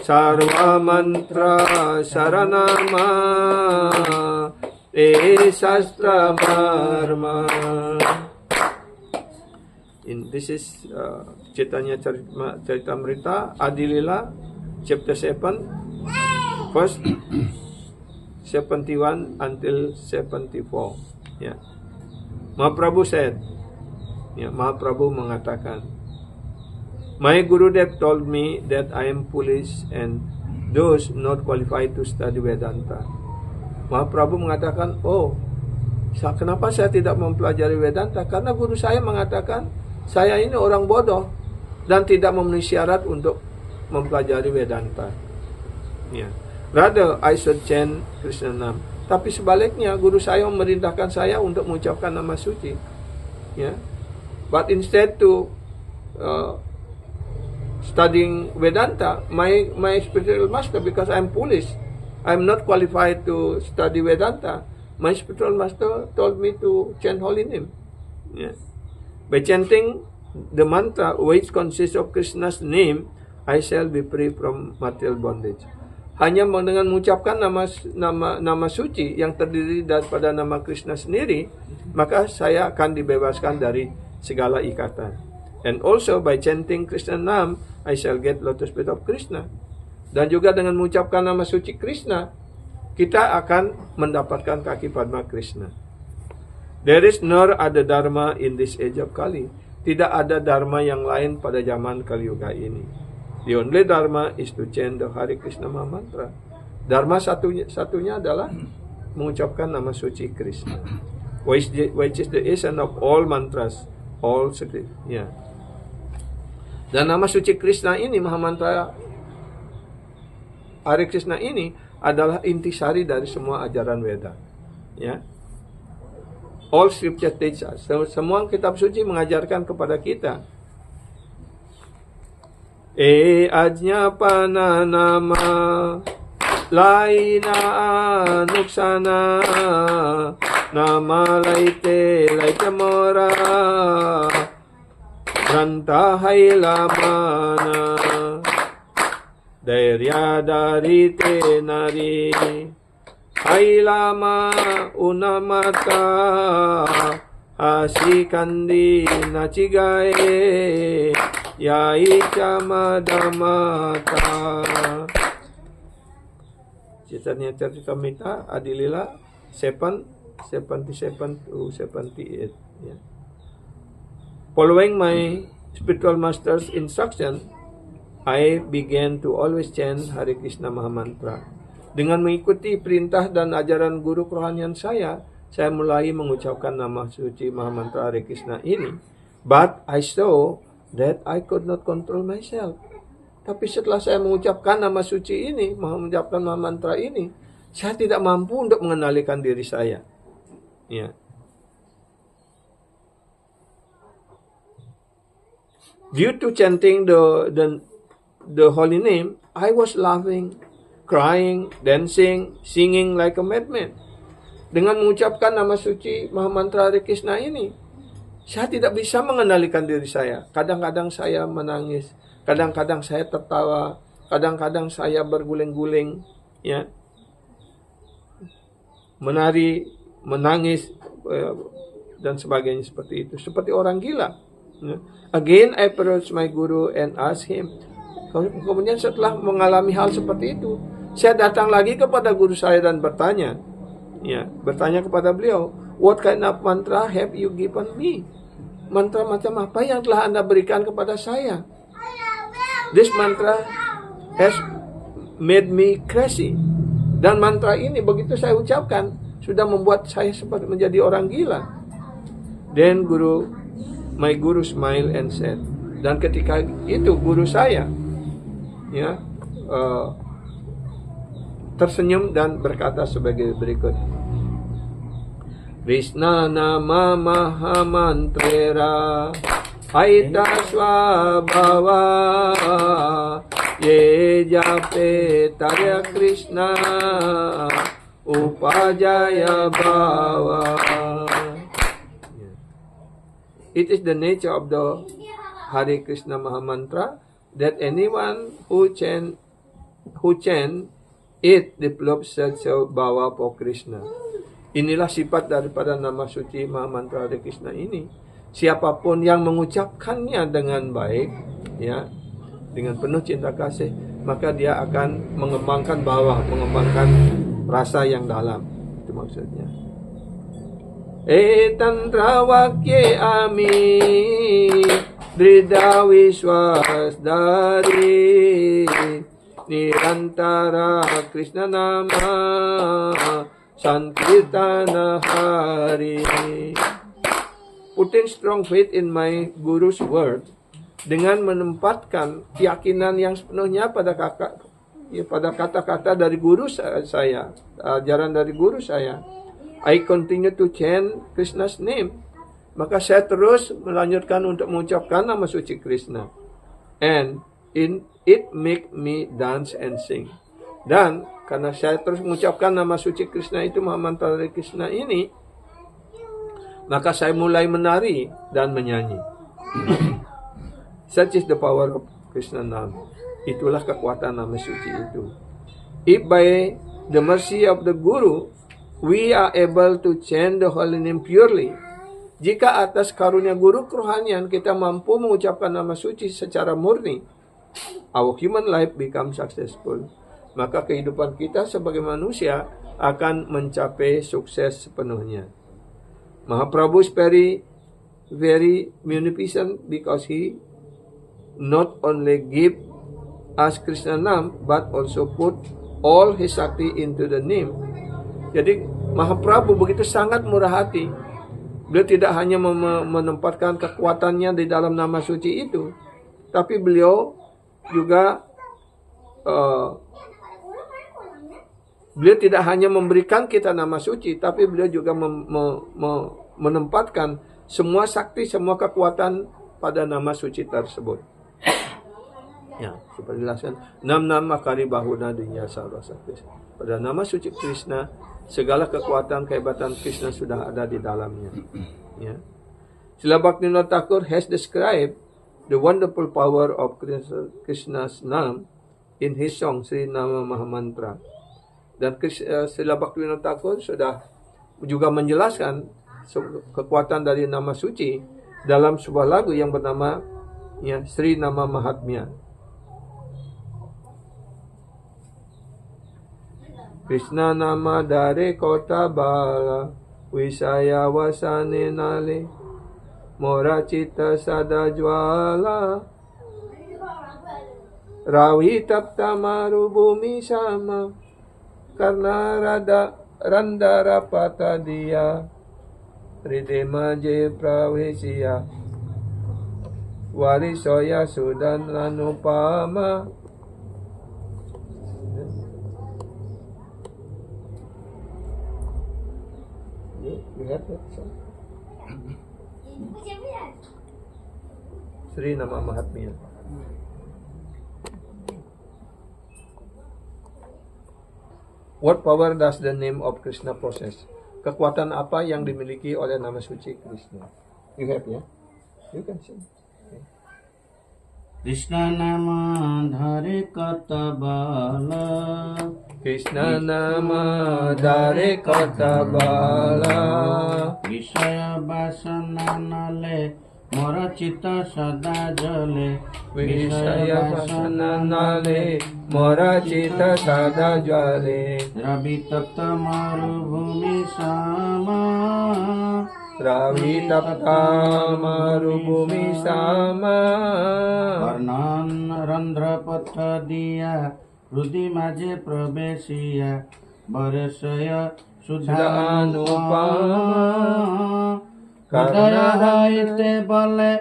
sarva mantra saranama, sastra marma. This is Chaitanya Charitamrita, Adilila, chapter 7, verse 71 until 74. Yeah. Mahaprabhu said, Mahaprabhu mengatakan, my Gurudev told me that I am foolish and those not qualified to study Vedanta. Mahaprabhu mengatakan, kenapa saya tidak mempelajari Vedanta? Karena guru saya mengatakan, saya ini orang bodoh dan tidak memenuhi syarat untuk mempelajari Vedanta. Yeah. Rather, I should chant Krishna Nam. Tapi sebaliknya, guru saya memerintahkan saya untuk mengucapkan nama suci. Yeah. But instead to studying Vedanta, my spiritual master, because I'm foolish, I'm not qualified to study Vedanta, my spiritual master told me to chant holy name. Yeah. By chanting the mantra which consists of Krishna's name, I shall be free from material bondage. Hanya dengan mengucapkan nama suci yang terdiri daripada nama Krishna sendiri, maka saya akan dibebaskan dari segala ikatan. And also by chanting Krishna Nam, I shall get lotus feet of Krishna. Dan juga dengan mengucapkan nama suci Krishna, kita akan mendapatkan kaki Padma Krishna. There is no other dharma in this age of Kali. Tidak ada dharma yang lain pada zaman Kali Yuga ini. The only dharma is to chant the Hare Krishna Mahamantra. Dharma satunya adalah mengucapkan nama suci Krishna, which is the essence of all mantras, all script. Yeah. Dan nama suci Krishna ini, Mahamantra Hare Krishna ini adalah intisari dari semua ajaran Veda. Ya. All scripture teach us. Semua kitab suci mengajarkan kepada kita. Ajñapana nama laina anuksana nama laite mora ranta hailamana dairya darite nari hailama unamata asikandi nachigae yaicha madamata. Chaitanya Charitamrita Adilila 7:77 to 78. Yeah. Following my spiritual master's instruction, I began to always chant Hare Krishna Mahamantra. Dengan mengikuti perintah dan ajaran guru kerohanian saya mulai mengucapkan nama suci Mahamantra Hare Krishna ini. But I saw that I could not control myself. Tapi setelah saya mengucapkan nama suci ini, mengucapkan Mahamantra ini, saya tidak mampu untuk mengendalikan diri saya. Ya. Due to chanting the holy name, I was laughing, crying, dancing, singing like a madman. Dengan mengucapkan nama suci Mahamantra Hare Krishna ini, saya tidak bisa mengendalikan diri saya. Kadang-kadang saya menangis, kadang-kadang saya tertawa, kadang-kadang saya berguling-guling, ya, menari, menangis, dan sebagainya seperti itu, seperti orang gila. Again, I approached my guru and asked him. Kemudian setelah mengalami hal seperti itu, saya datang lagi kepada guru saya dan bertanya kepada beliau, what kind of mantra have you given me? Mantra macam apa yang telah Anda berikan kepada saya? This mantra has made me crazy. Dan mantra ini begitu saya ucapkan, sudah membuat saya seperti menjadi orang gila. Then my guru smile and said, dan ketika itu guru saya ya tersenyum dan berkata sebagai berikut. Krishna nama maha mantrera aita swabhava ye jape tarya Krishna upajaya bhava. It is the nature of the Hare Krishna Maha Mantra that anyone who chant it develops such a bhava for Krishna. Inilah sifat daripada nama suci Maha Mantra Hare Krishna ini. Siapapun yang mengucapkannya dengan baik, ya, dengan penuh cinta kasih, maka dia akan mengembangkan bhava, mengembangkan rasa yang dalam. Itu maksudnya. Tantra wakye ami drida wiswas dari nirantara Krishna nama sankirtana hari. Putting strong faith in my guru's word, dengan menempatkan keyakinan yang sepenuhnya pada kata-kata dari guru saya, ajaran dari guru saya, I continue to chant Krishna's name. Maka saya terus melanjutkan untuk mengucapkan nama suci Krishna. And it make me dance and sing. Dan karena saya terus mengucapkan nama suci Krishna itu, Maha Mantra dari Krishna ini, maka saya mulai menari dan menyanyi. Such is the power of Krishna Nam. Itulah kekuatan nama suci itu. If by the mercy of the Guru we are able to chant the holy name purely, jika atas karunia guru kerohanian kita mampu mengucapkan nama suci secara murni, our human life becomes successful. Maka kehidupan kita sebagai manusia akan mencapai sukses sepenuhnya. Mahaprabhu is very munificent because he not only give us Krishna Nam but also put all his Shakti into the name. Jadi Mahaprabhu begitu sangat murah hati. Beliau tidak hanya menempatkan kekuatannya di dalam nama suci itu, tapi beliau juga beliau tidak hanya memberikan kita nama suci, tapi beliau juga menempatkan semua sakti, semua kekuatan pada nama suci tersebut. Ya, seperti dijelaskan, nam makari bahuna dunya sarwa sakti. Pada nama suci Krishna, segala kekuatan kehebatan Krishna sudah ada di dalamnya. Ya. Srila Bhaktivinoda Thakur has described the wonderful power of Krishna's name in his song Sri Nama Mahamantra. Dan Srila Bhaktivinoda Thakur sudah juga menjelaskan kekuatan dari nama suci dalam sebuah lagu yang bernama Sri Nama Mahatmya. Krishna nama dare kota bala wisaya wasane nale mora cita sada jwala rawi tapta maru bumi sama karena randara pata dia ridema je pravesiya warisoya sudan lanupama. You have that song? Sri Nama Mahatmya. What power does the name of Krishna possess? Kekuatan apa yang dimiliki oleh nama suci Krishna? You have, ya? You can sing. Okay. Krishna nama dhare kata bala, Krishna nama dhare kata bala, Vishaya vasana nale mora cita sada jale, Vishaya vasana nale mora cita sada jale, Rabi tapta marubhumi sama, Ravi tapta marubhumi sama, Varnan randra patha diya Rudi maje pravesiya Baresaya sudah anupama. Hridaya হইতে বলে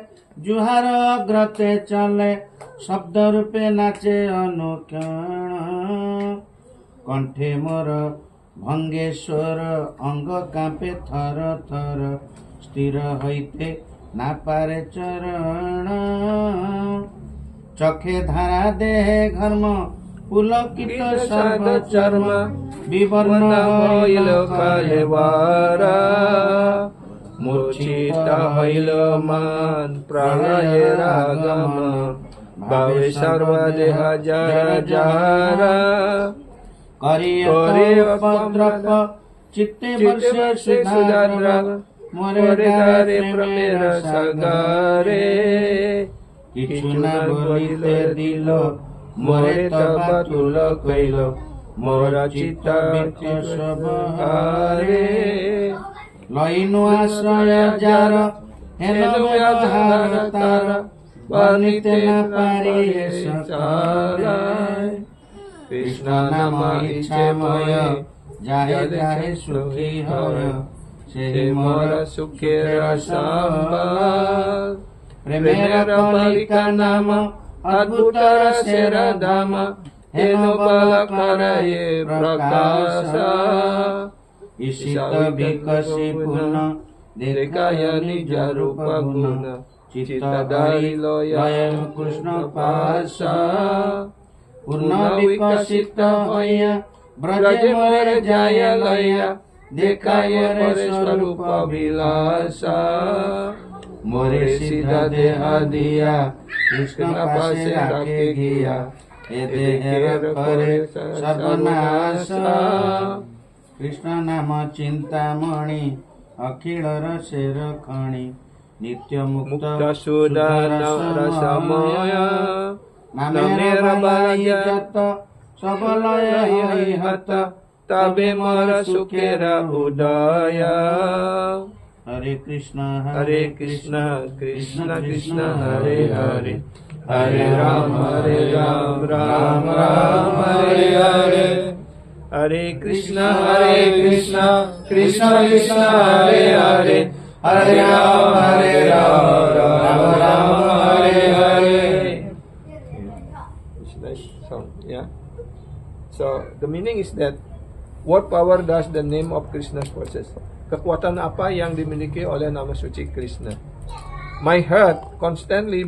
জুহার অগ্রতে চলে শব্দ রূপে নাচে অনুক্ষণ কণ্ঠে মোর ভঙ্গেশ্বর অঙ্গ কাঁপে থর থর স্থির হইতে না পারে চরণ চোখে ধারা দেহে ঘর্ম পুলকিত সর্ব চর্ম বিবর্ণ হইল কালেবারা মূর্ছিতা হইল মান প্রলয়ের আগমন ভাবে সর্বদেহ যারা যারা করিয় উপদ্রব চিত্তে বর্ষে সুধাদ্রাগ মোরে ধারে প্রেমের সাগরে কিছু না বলিতে দিল মোরে তবা তুল কইল মোর চিত্ত সব হারে লইনু আশ্রয় যার হেন ব্যবহার তার বর্ণিতে না পারি সকারায় কৃষ্ণ নাম ইচ্ছাময় যাহে যাহে সুখী হয় সেই মোর সুখের সম্বল প্রেমের বালিকা নাম অদ্ভুত রসের ধাম হেন বল করয়ে প্রকাশ ঈশিত বিকশি পুন দেখায় নিজ রূপ গুণ চিত্ত ধরি লয় কৃষ্ণ পাশ পূর্ণ বিকশিত হইয়া ব্রজে মোরে যায় লইয়া দেখায় রে স্বরূপ বিলাস মোরে সিধা দেহ দিয়া কৃষ্ণ পাশে রাখে গিয়া এ দেহের করে সর্বনাশ কৃষ্ণ নাম চিন্তামণি অখিল রসের খনি নিত্য মুক্ত সুদান রসময় নামের বালিগত সবলয় হইহত তবে মোর সুখের উদয় হরে কৃষ্ণ কৃষ্ণ কৃষ্ণ কৃষ্ণ হরে হরে হরে রাম রাম রাম হরে হরে হরে কৃষ্ণ কৃষ্ণ কৃষ্ণ হরে হরে হরে রাম রাম রাম হরে Hare. It's a nice song, yeah. So the meaning is that what power does the name of Krishna possess? Kekuatan apa yang dimiliki oleh nama suci Krishna? My heart constantly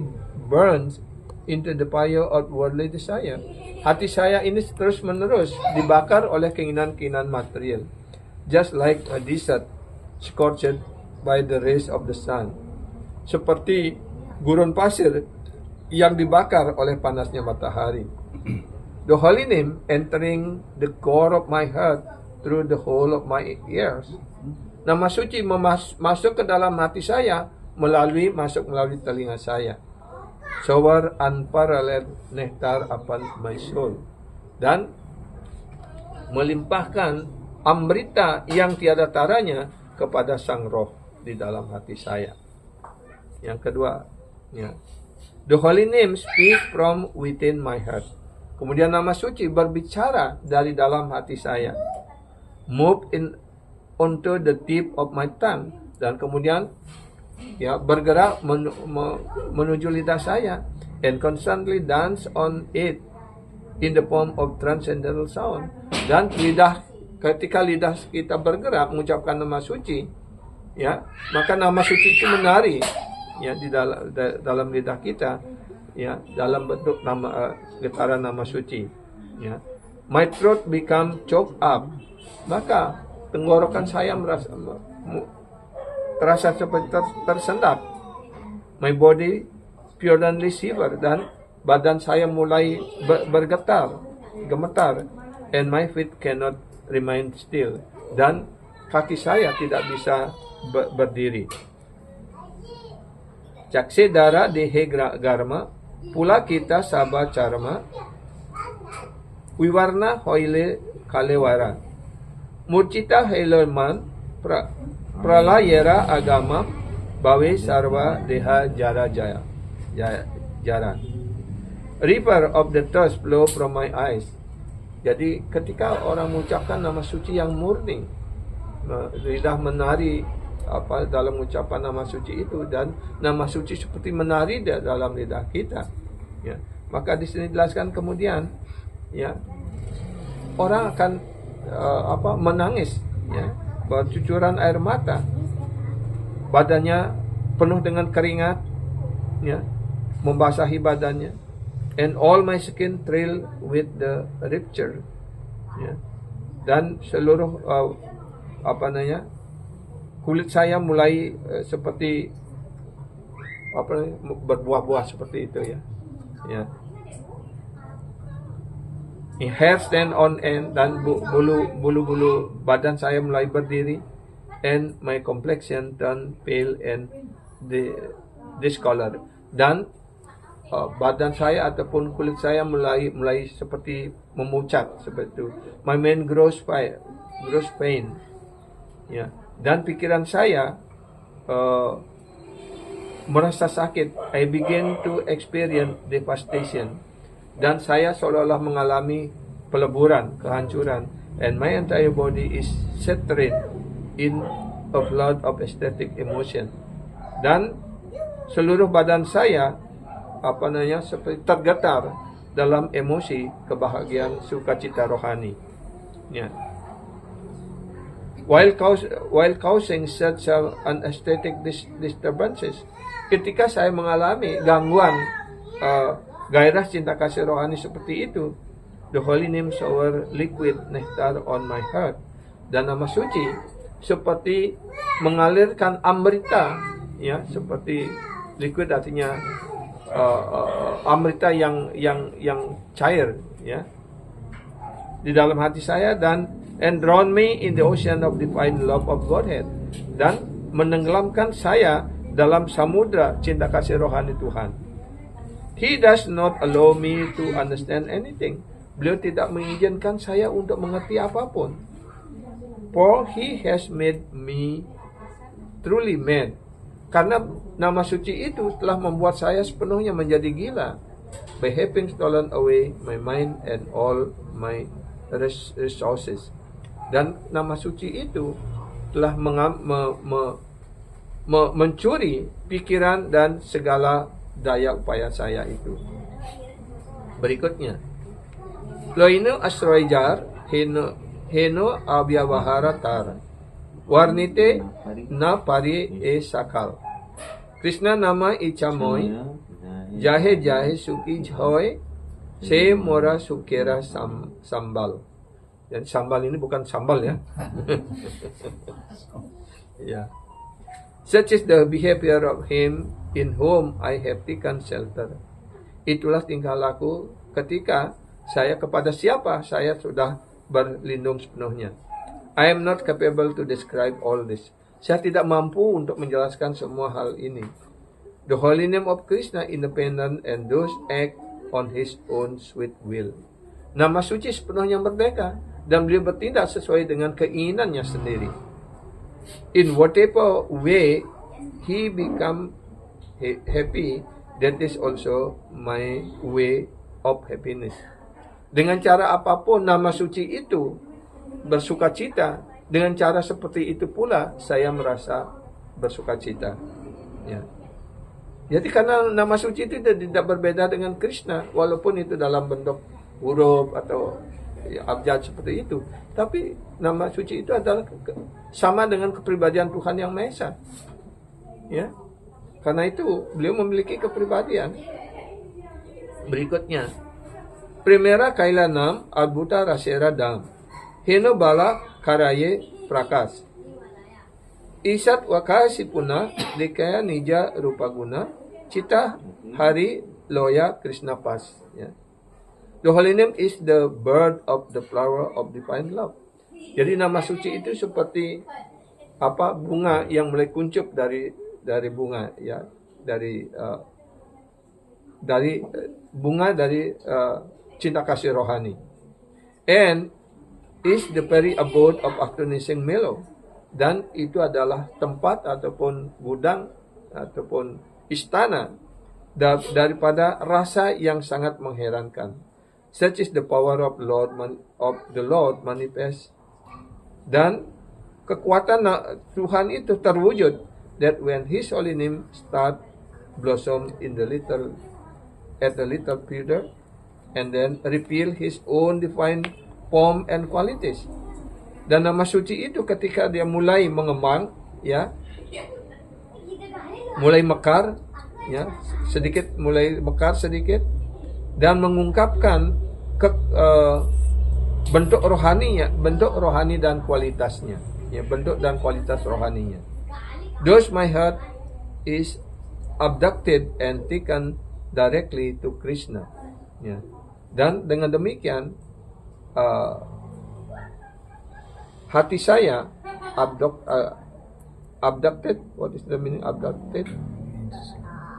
burns into the fire of worldly desire. Hati saya ini terus-menerus dibakar oleh keinginan-keinginan material. Just like a desert scorched by the rays of the sun. Seperti gurun pasir yang dibakar oleh panasnya matahari. The holy name entering the core of my heart through the whole of my ears. Nama suci masuk ke dalam hati saya melalui telinga saya. Shower unparalleled nectar upon my soul. Dan melimpahkan amrita yang tiada taranya kepada sang roh di dalam hati saya. Yang kedua, ya. The holy name speaks from within my heart. Kemudian nama suci berbicara dari dalam hati saya. Move onto the tip of my tongue. Dan kemudian ya bergerak menuju lidah saya. And constantly dance on it in the form of transcendental sound. Dan ketika lidah kita bergerak mengucapkan nama suci, ya, maka nama suci itu menari ya di dalam lidah kita, ya, dalam bentuk getaran nama suci, ya. My throat become choked up, maka tenggorokan saya terasa seperti tersendat. My body violently shiver, dan badan saya mulai gemetar, and my feet cannot remain still, dan kaki saya tidak bisa berdiri. Cakse dara dehe garma, pula kita sabha charma, wiwarna hoile kalewara, murcita heileman, pralayera agama, bawe sarva deha jara jara. River of the thirst flow from my eyes. Jadi ketika orang mengucapkan nama suci yang murni, lidah menari dalam ucapan nama suci itu, dan nama suci seperti menari dalam lidah kita. Ya. Maka di sini dijelaskan kemudian, ya, orang akan menangis, ya, bercucuran air mata, badannya penuh dengan keringat, ya, membasahi badannya, and all my skin thrill with the rapture, ya, dan seluruh kulit saya mulai seperti berbuah-buah seperti itu, ya, ya. Hair stand on end, dan bulu-bulu badan saya mulai berdiri, and my complexion turn pale and discolored, dan badan saya ataupun kulit saya mulai seperti memucat seperti itu. My mind grows pain, ya, dan pikiran saya merasa sakit. I begin to experience devastation, dan saya seolah-olah mengalami peleburan, kehancuran, and my entire body is saturated in a flood of ecstatic emotion, dan seluruh badan saya seperti tergetar dalam emosi kebahagiaan, sukacita rohani, ya. While causing such an aesthetic disturbances, ketika saya mengalami gangguan gairah cinta kasih rohani seperti itu, the holy name shower liquid nectar on my heart, dan nama suci seperti mengalirkan amrita, ya, seperti liquid artinya amrita yang cair, ya, di dalam hati saya, dan and drown me in the ocean of divine love of Godhead, dan menenggelamkan saya dalam samudra cinta kasih rohani Tuhan. He does not allow me to understand anything. Beliau tidak mengizinkan saya untuk mengerti apapun. For He has made me truly mad. Karena nama suci itu telah membuat saya sepenuhnya menjadi gila. By having stolen away my mind and all my resources. Dan nama suci itu telah mencuri pikiran dan segala daya upaya saya itu. Berikutnya, Loino Asroijar Heno Abhyavaharatar Warnite na pari sakal. Krishna nama ichamoy jahe suki joy se mora sukera sambal. Dan sambal ini bukan sambal, ya. Ya. Such is the behavior of him in whom I have taken shelter. Itulah tingkah laku ketika saya kepada siapa saya sudah berlindung sepenuhnya. I am not capable to describe all this. Saya tidak mampu untuk menjelaskan semua hal ini. The holy name of Krishna independent and does act on his own sweet will. Nama suci sepenuhnya merdeka, dan beliau bertindak sesuai dengan keinginannya sendiri. In whatever way he become happy, that is also my way of happiness. Dengan cara apapun nama suci itu bersukacita, dengan cara seperti itu pula saya merasa bersukacita. Ya. Jadi karena nama suci itu tidak berbeda dengan Krishna, walaupun itu dalam bentuk huruf atau abjad seperti itu, tapi nama suci itu adalah sama dengan kepribadian Tuhan yang Maha Esa. Ya. Karena itu beliau memiliki kepribadian. Berikutnya, Primera Kailanam Adbhuta Rasera Dam Heno Bala Karaye Prakas Isat Wakasi Puna Dikaya Nija Rupaguna Cita Hari Loya Krishna Pas. Ya. The holy name is the bird of the flower of divine love. Jadi nama suci itu seperti bunga yang mulai kuncup dari bunga, ya, dari bunga dari cinta kasih rohani. And is the very abode of astonishing mellow. Dan itu adalah tempat ataupun gudang ataupun istana daripada rasa yang sangat mengherankan. Such is the power of the Lord manifest. Dan kekuatan Tuhan itu terwujud, that when His holy name start blossom in the little period, and then reveal His own divine form and qualities. Dan nama suci itu ketika dia mulai mengembang, ya, mulai mekar, ya, mulai mekar sedikit, dan mengungkapkan bentuk rohani dan kualitasnya, ya, bentuk dan kualitas rohaninya. Thus my heart is abducted and taken directly to Krishna, ya. Dan dengan demikian hati saya abducted. What is the meaning abducted?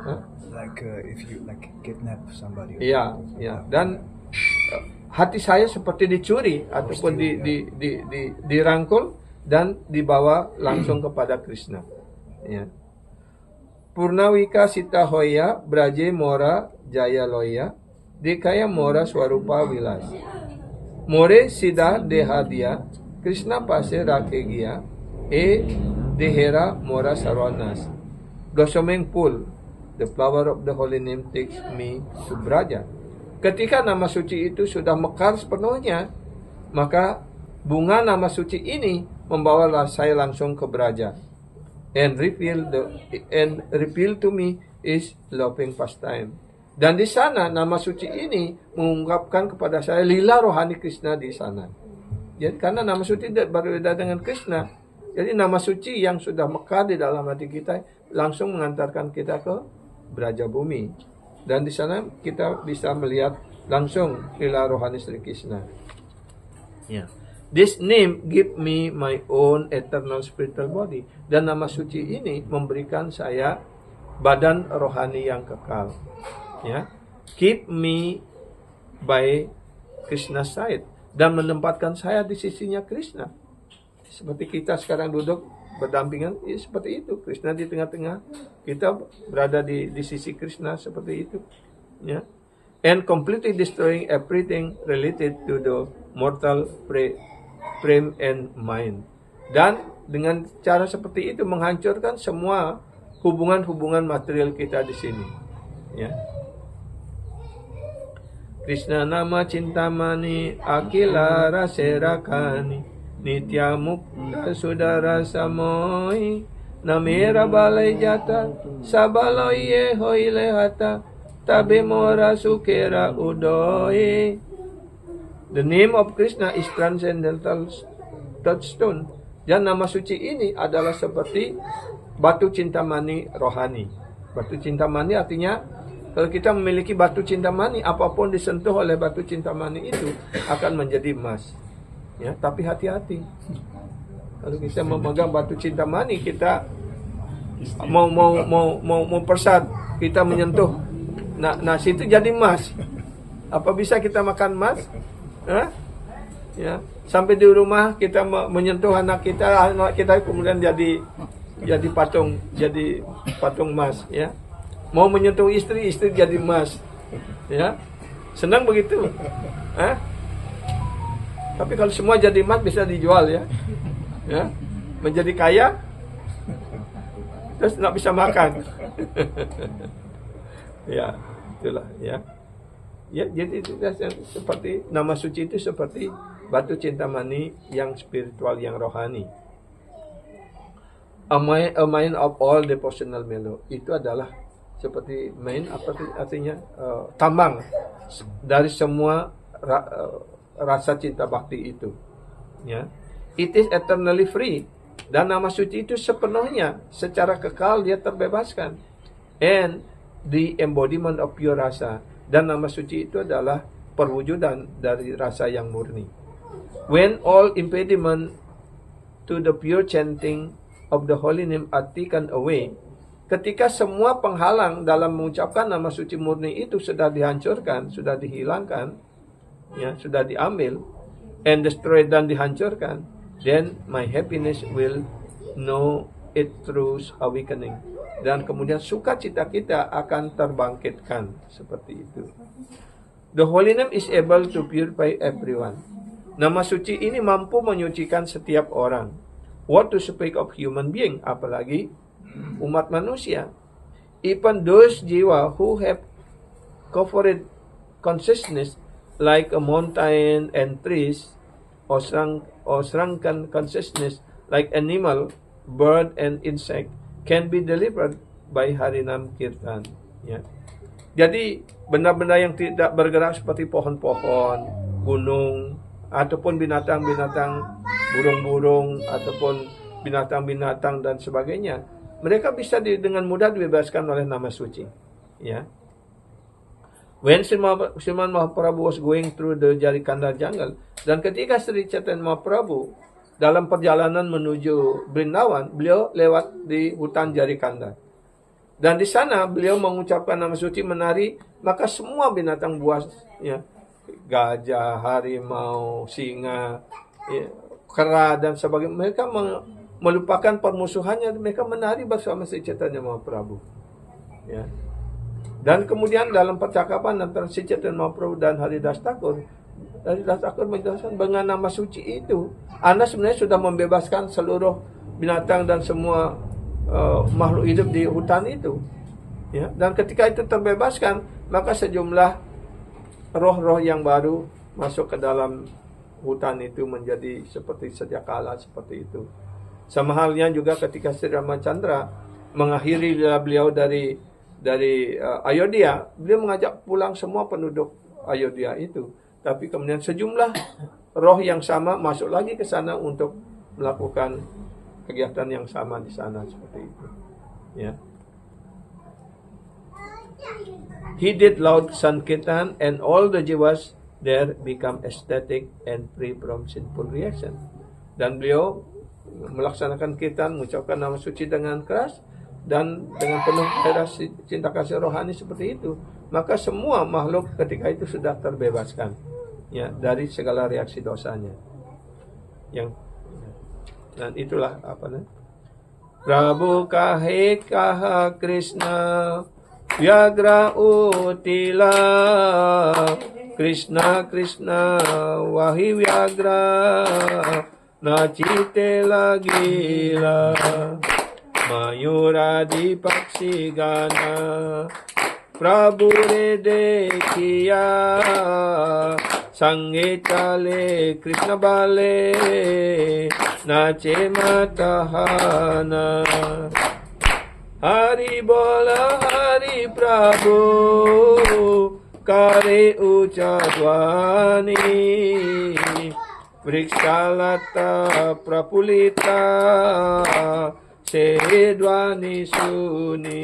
Huh? Like if you like kidnap somebody. Ya, ya. Dan hati saya seperti dicuri ataupun dirangkul dan dibawa langsung kepada Krishna. Ya. Purnawika Sita Hoya Braje Mora Jaya Loya Dekaya Mora Swarupa Vilas More Sida Dehadia Krishna Pase Rakegia Dehera Mora Sarvanas. Blossoming pool, the flower of the holy name takes me to Braja. Ketika nama suci itu sudah mekar sepenuhnya, maka bunga nama suci ini membawa saya langsung ke Braja. And reveal to me is loving pastime. Dan di sana nama suci ini mengungkapkan kepada saya lila rohani Krishna di sana. Jadi karena nama suci berbeda dengan Krishna, jadi nama suci yang sudah mekar di dalam hati kita langsung mengantarkan kita ke Braja Bumi. Dan di sana kita bisa melihat langsung lila rohani Sri Krishna. Ya. This name give me my own eternal spiritual body. Dan nama suci ini memberikan saya badan rohani yang kekal. Ya, keep me by Krishna's side, dan menempatkan saya di sisinya Krishna. Seperti kita sekarang duduk berdampingan, ya seperti itu. Krishna di tengah-tengah, kita berada di sisi Krishna seperti itu. Ya, and completely destroying everything related to the mortal frame and mind. Dan dengan cara seperti itu menghancurkan semua hubungan-hubungan material kita di sini. Ya. Krishna nama cintamani akila raserakani nitya mukta sudara samoi namera balai jata sabaloye hoile hata tabe mora sukera udoi. The name of Krishna is transcendental touchstone. Dan nama suci ini adalah seperti batu cintamani rohani. Batu cintamani artinya kalau kita memiliki batu cintamani, apapun disentuh oleh batu cintamani itu akan menjadi emas. Ya, tapi hati-hati. Kalau kita memegang batu cintamani, kita mau persat, kita menyentuh nasi itu jadi emas. Apa bisa kita makan emas? Hah? Ya, sampai di rumah kita menyentuh anak kita kemudian jadi patung emas, ya. Mau menyentuh istri jadi emas, ya, senang begitu, Tapi kalau semua jadi emas bisa dijual, ya, menjadi kaya, terus nggak bisa makan, ya, itulah, ya, jadi itu seperti nama suci itu seperti batu cintamani yang spiritual, yang rohani. A mine of all devotional mellow, itu adalah seperti main, apa artinya tambang dari semua rasa cinta bakti itu, ya. It is eternally free, dan nama suci itu sepenuhnya secara kekal dia terbebaskan, and the embodiment of pure rasa, dan nama suci itu adalah perwujudan dari rasa yang murni. When all impediment to the pure chanting of the holy name are taken away, ketika semua penghalang dalam mengucapkan nama suci murni itu sudah dihancurkan, sudah dihilangkan, ya, sudah diambil, and destroyed, dan dihancurkan, then my happiness will know it through awakening. Dan kemudian sukacita kita akan terbangkitkan, seperti itu. The holy name is able to purify everyone. Nama suci ini mampu menyucikan setiap orang. What to speak of human being, apalagi umat manusia. Even those jiwa who have corporate consciousness like a mountain and trees, or shrunken consciousness like animal, bird and insect, can be delivered by Harinam Kirtan. Ya. Jadi benda-benda yang tidak bergerak seperti pohon-pohon, gunung, ataupun binatang-binatang, burung-burung, ataupun binatang-binatang dan sebagainya, mereka bisa dengan mudah dibebaskan oleh nama suci. Ya. When Sriman Mahaprabhu was going through the Jarikanda jungle, dan ketika Sri Chaitanya Mahaprabhu dalam perjalanan menuju Brindavan, beliau lewat di hutan Jarikanda. Dan di sana beliau mengucapkan nama suci, menari, maka semua binatang buas, ya, gajah, harimau, singa, ya, kera dan sebagainya, mereka melupakan permusuhannya, mereka menari bersama Sri Chaitanya Mahaprabhu. Ya. Dan kemudian dalam percakapan antara Sri Chaitanya Mahaprabhu dan Haridas Thakur, Haridas Thakur menjelaskan dengan nama suci itu, Anda sebenarnya sudah membebaskan seluruh binatang dan semua makhluk hidup di hutan itu. Ya. Dan ketika itu terbebaskan, maka sejumlah roh-roh yang baru masuk ke dalam hutan itu menjadi seperti sedia kala seperti itu. Sama halnya juga ketika Sri Ramachandra mengakhiri beliau dari Ayodhya, beliau mengajak pulang semua penduduk Ayodhya itu. Tapi kemudian sejumlah roh yang sama masuk lagi ke sana untuk melakukan kegiatan yang sama di sana seperti itu. Ya. He did loud sankirtan and all the jiwas there become ecstatic and free from sinful reaction. Dan beliau melaksanakan kirtan, mengucapkan nama suci dengan keras dan dengan penuh cinta kasih rohani seperti itu, maka semua makhluk ketika itu sudah terbebaskan, ya, dari segala reaksi dosanya. Dan itulah apa namanya? Prabhu kahe kaha Krishna Vyagra utila Krishna Krishna wahi Vyagra nachite lagila Mayuradi Pakshi Gana Prabhu re dekhiya Sange chale Krishna bale Nache matahana Hari bola Hari Prabhu Kare ucha dwani Vrikshalata prapulita Sedwani suni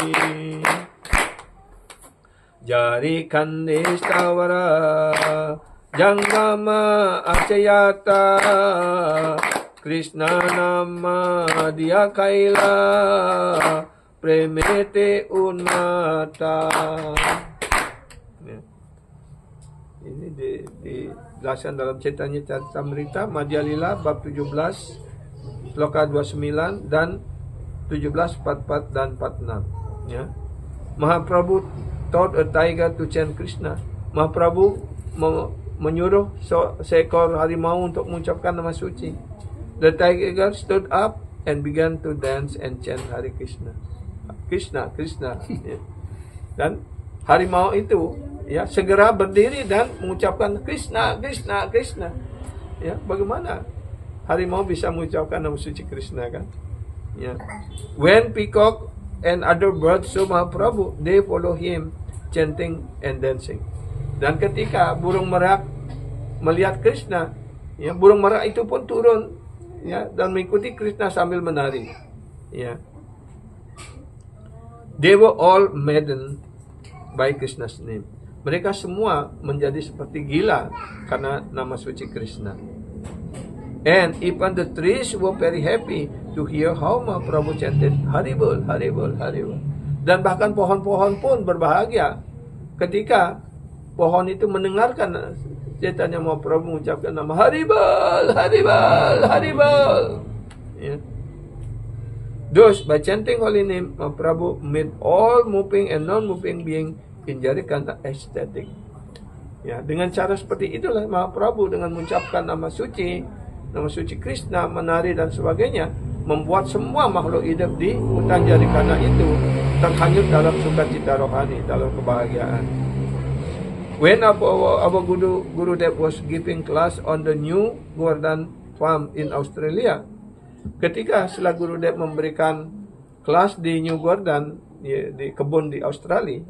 Jari kande stavara Jangama acayata Krishna nama dia kaila Premete unmata. Ini dijelaskan dalam Chaitanya Charitamrita Madhya Lila bab 17 sloka 29 dan 17, 44 dan 46. Ya. Mahaprabhu taught a tiger to chant Krishna. Mahaprabhu menyuruh seekor harimau untuk mengucapkan nama suci. The tiger stood up and began to dance and chant Hare Krishna. Krishna, Krishna. Ya. Dan harimau itu, ya, segera berdiri dan mengucapkan Krishna, Krishna, Krishna. Ya, bagaimana harimau bisa mengucapkan nama suci Krishna, kan? Ya. When peacock and other birds saw Mahaprabhu, they follow him chanting and dancing. Dan ketika burung merak melihat Krishna, ya, burung merak itu pun turun, ya, dan mengikuti Krishna sambil menari. Ya. They were all maddened by Krishna's name. Mereka semua menjadi seperti gila karena nama suci Krishna. And even the trees were very happy to hear how Mahaprabhu chanted Haribol, Haribol, Haribol. Dan bahkan pohon-pohon pun berbahagia ketika pohon itu mendengarkan Chaitanya Mahaprabhu mengucapkan nama Haribol, Haribol, Haribol. Ya. Thus, by chanting holy name, Mahaprabhu made all moving and non-moving being in Jarikanda ecstatic. Ya, dengan cara seperti itulah Mahaprabhu dengan mengucapkan nama suci Krishna, menari dan sebagainya, membuat semua makhluk hidup di hutan Jericana itu terhanyut dalam sukacita rohani, dalam kebahagiaan. When our Guru Dev was giving class on the new Gordon farm in Australia, ketika setelah Guru Dev memberikan kelas di New Gordon, ya, di kebun di Australia,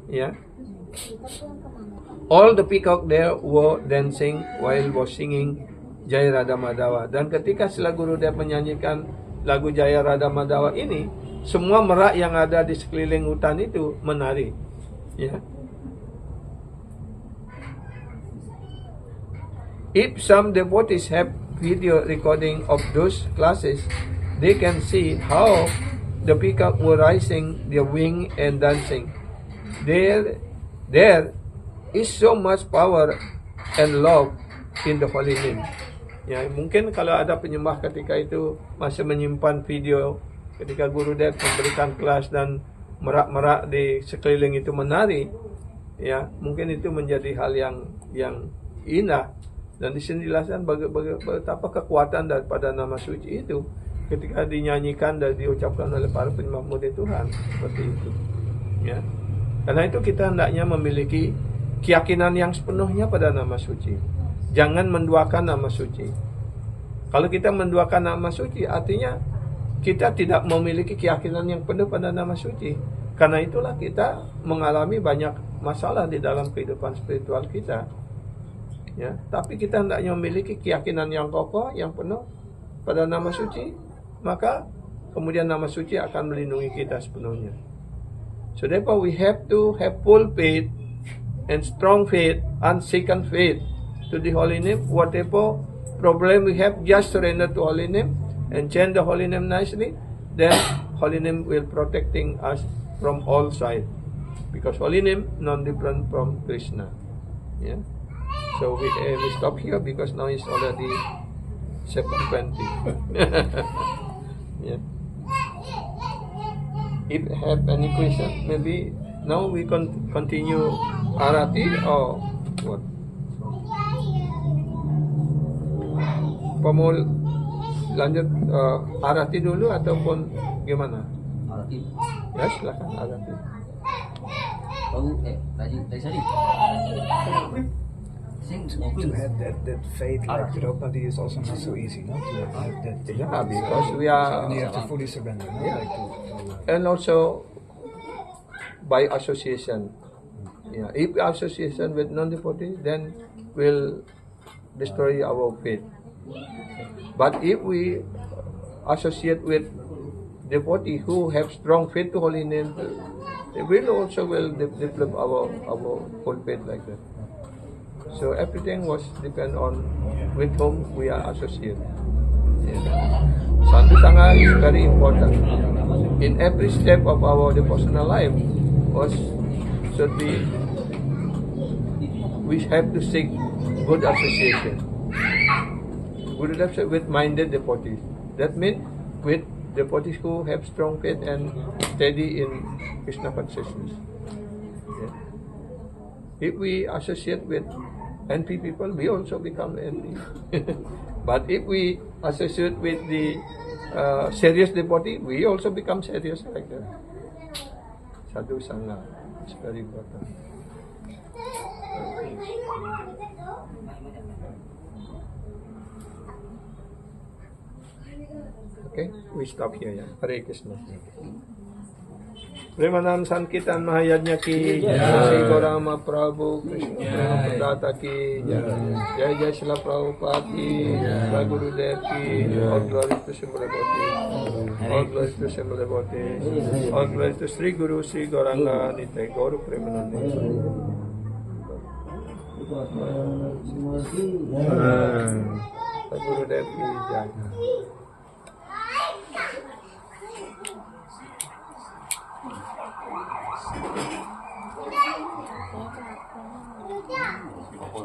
ya, all the peacock there were dancing while was singing Jaya Radha Madhawa. Dan ketika setelah Guru Dev menyanyikan lagu Jaya Radha Madhawa ini, semua merak yang ada di sekeliling hutan itu menari, ya. If some devotees have video recording of those classes, they can see how the peacock were rising their wing and dancing. There is so much power and love in the holy name. Ya, mungkin kalau ada penyembah ketika itu masih menyimpan video ketika Guru Dev memberikan kelas dan merak-merak di sekeliling itu menari, ya, mungkin itu menjadi hal yang indah. Dan di sini dijelaskan betapa kekuatan daripada nama suci itu ketika dinyanyikan dan diucapkan oleh para penyembah murni Tuhan seperti itu, ya. Karena itu kita hendaknya memiliki keyakinan yang sepenuhnya pada nama suci. Jangan menduakan nama suci. Kalau kita menduakan nama suci, artinya kita tidak memiliki keyakinan yang penuh pada nama suci. Karena itulah kita mengalami banyak masalah di dalam kehidupan spiritual kita. Ya, tapi kita hendaknya memiliki keyakinan yang kokoh, yang penuh pada nama suci, maka kemudian nama suci akan melindungi kita sepenuhnya. So therefore we have to have full faith and strong faith, unshaken faith to the holy name. Whatever problem we have, just surrender to holy name and chant the holy name nicely. Then holy name will protecting us from all sides, because holy name non different from Krishna. Yeah. So we stop here because now it's already 7:20. Yeah. If you have any question, maybe now we can continue Arati or what? Mau lanjut Arati dulu ataupun gimana? Arati. Ya, silakan Arati. To have that faith like Draupadi is also not so easy, no? To have that. Yeah, because we are. And you have to fully surrender, no? Yeah. Like And also by association. Yeah, if association with non-devotee, then will destroy our faith. But if we associate with devotee who have strong faith to holy name, they will also develop our full faith like that. So everything was depend on with whom we are associated. Yeah. Santu Sangha is very important. In every step of our devotional life, we have to seek good association. Good association with minded devotees. That means with devotees who have strong faith and steady in Krishna consciousness. Yeah. If we associate with envy people, we also become envy. But if we associate with the serious devotee, we also become serious like that. Sadhu Sangha is very important. Okay, we stop here. Yeah. Hare Krishna. Premanam Sankirtan Mahayajna ki Jai, Sri Gaurama Prabhu Krishna Prema Pradata ki Jai, Jai Jai Srila Prabhupada ki Jai, Gurudev ki, all glory to Simple Devotees, all glory to Simple Devotees, all glory to Sri Guru Sri Gauranga Nitai Gauru Premanande. Jai Gurudev ki Jai. Apa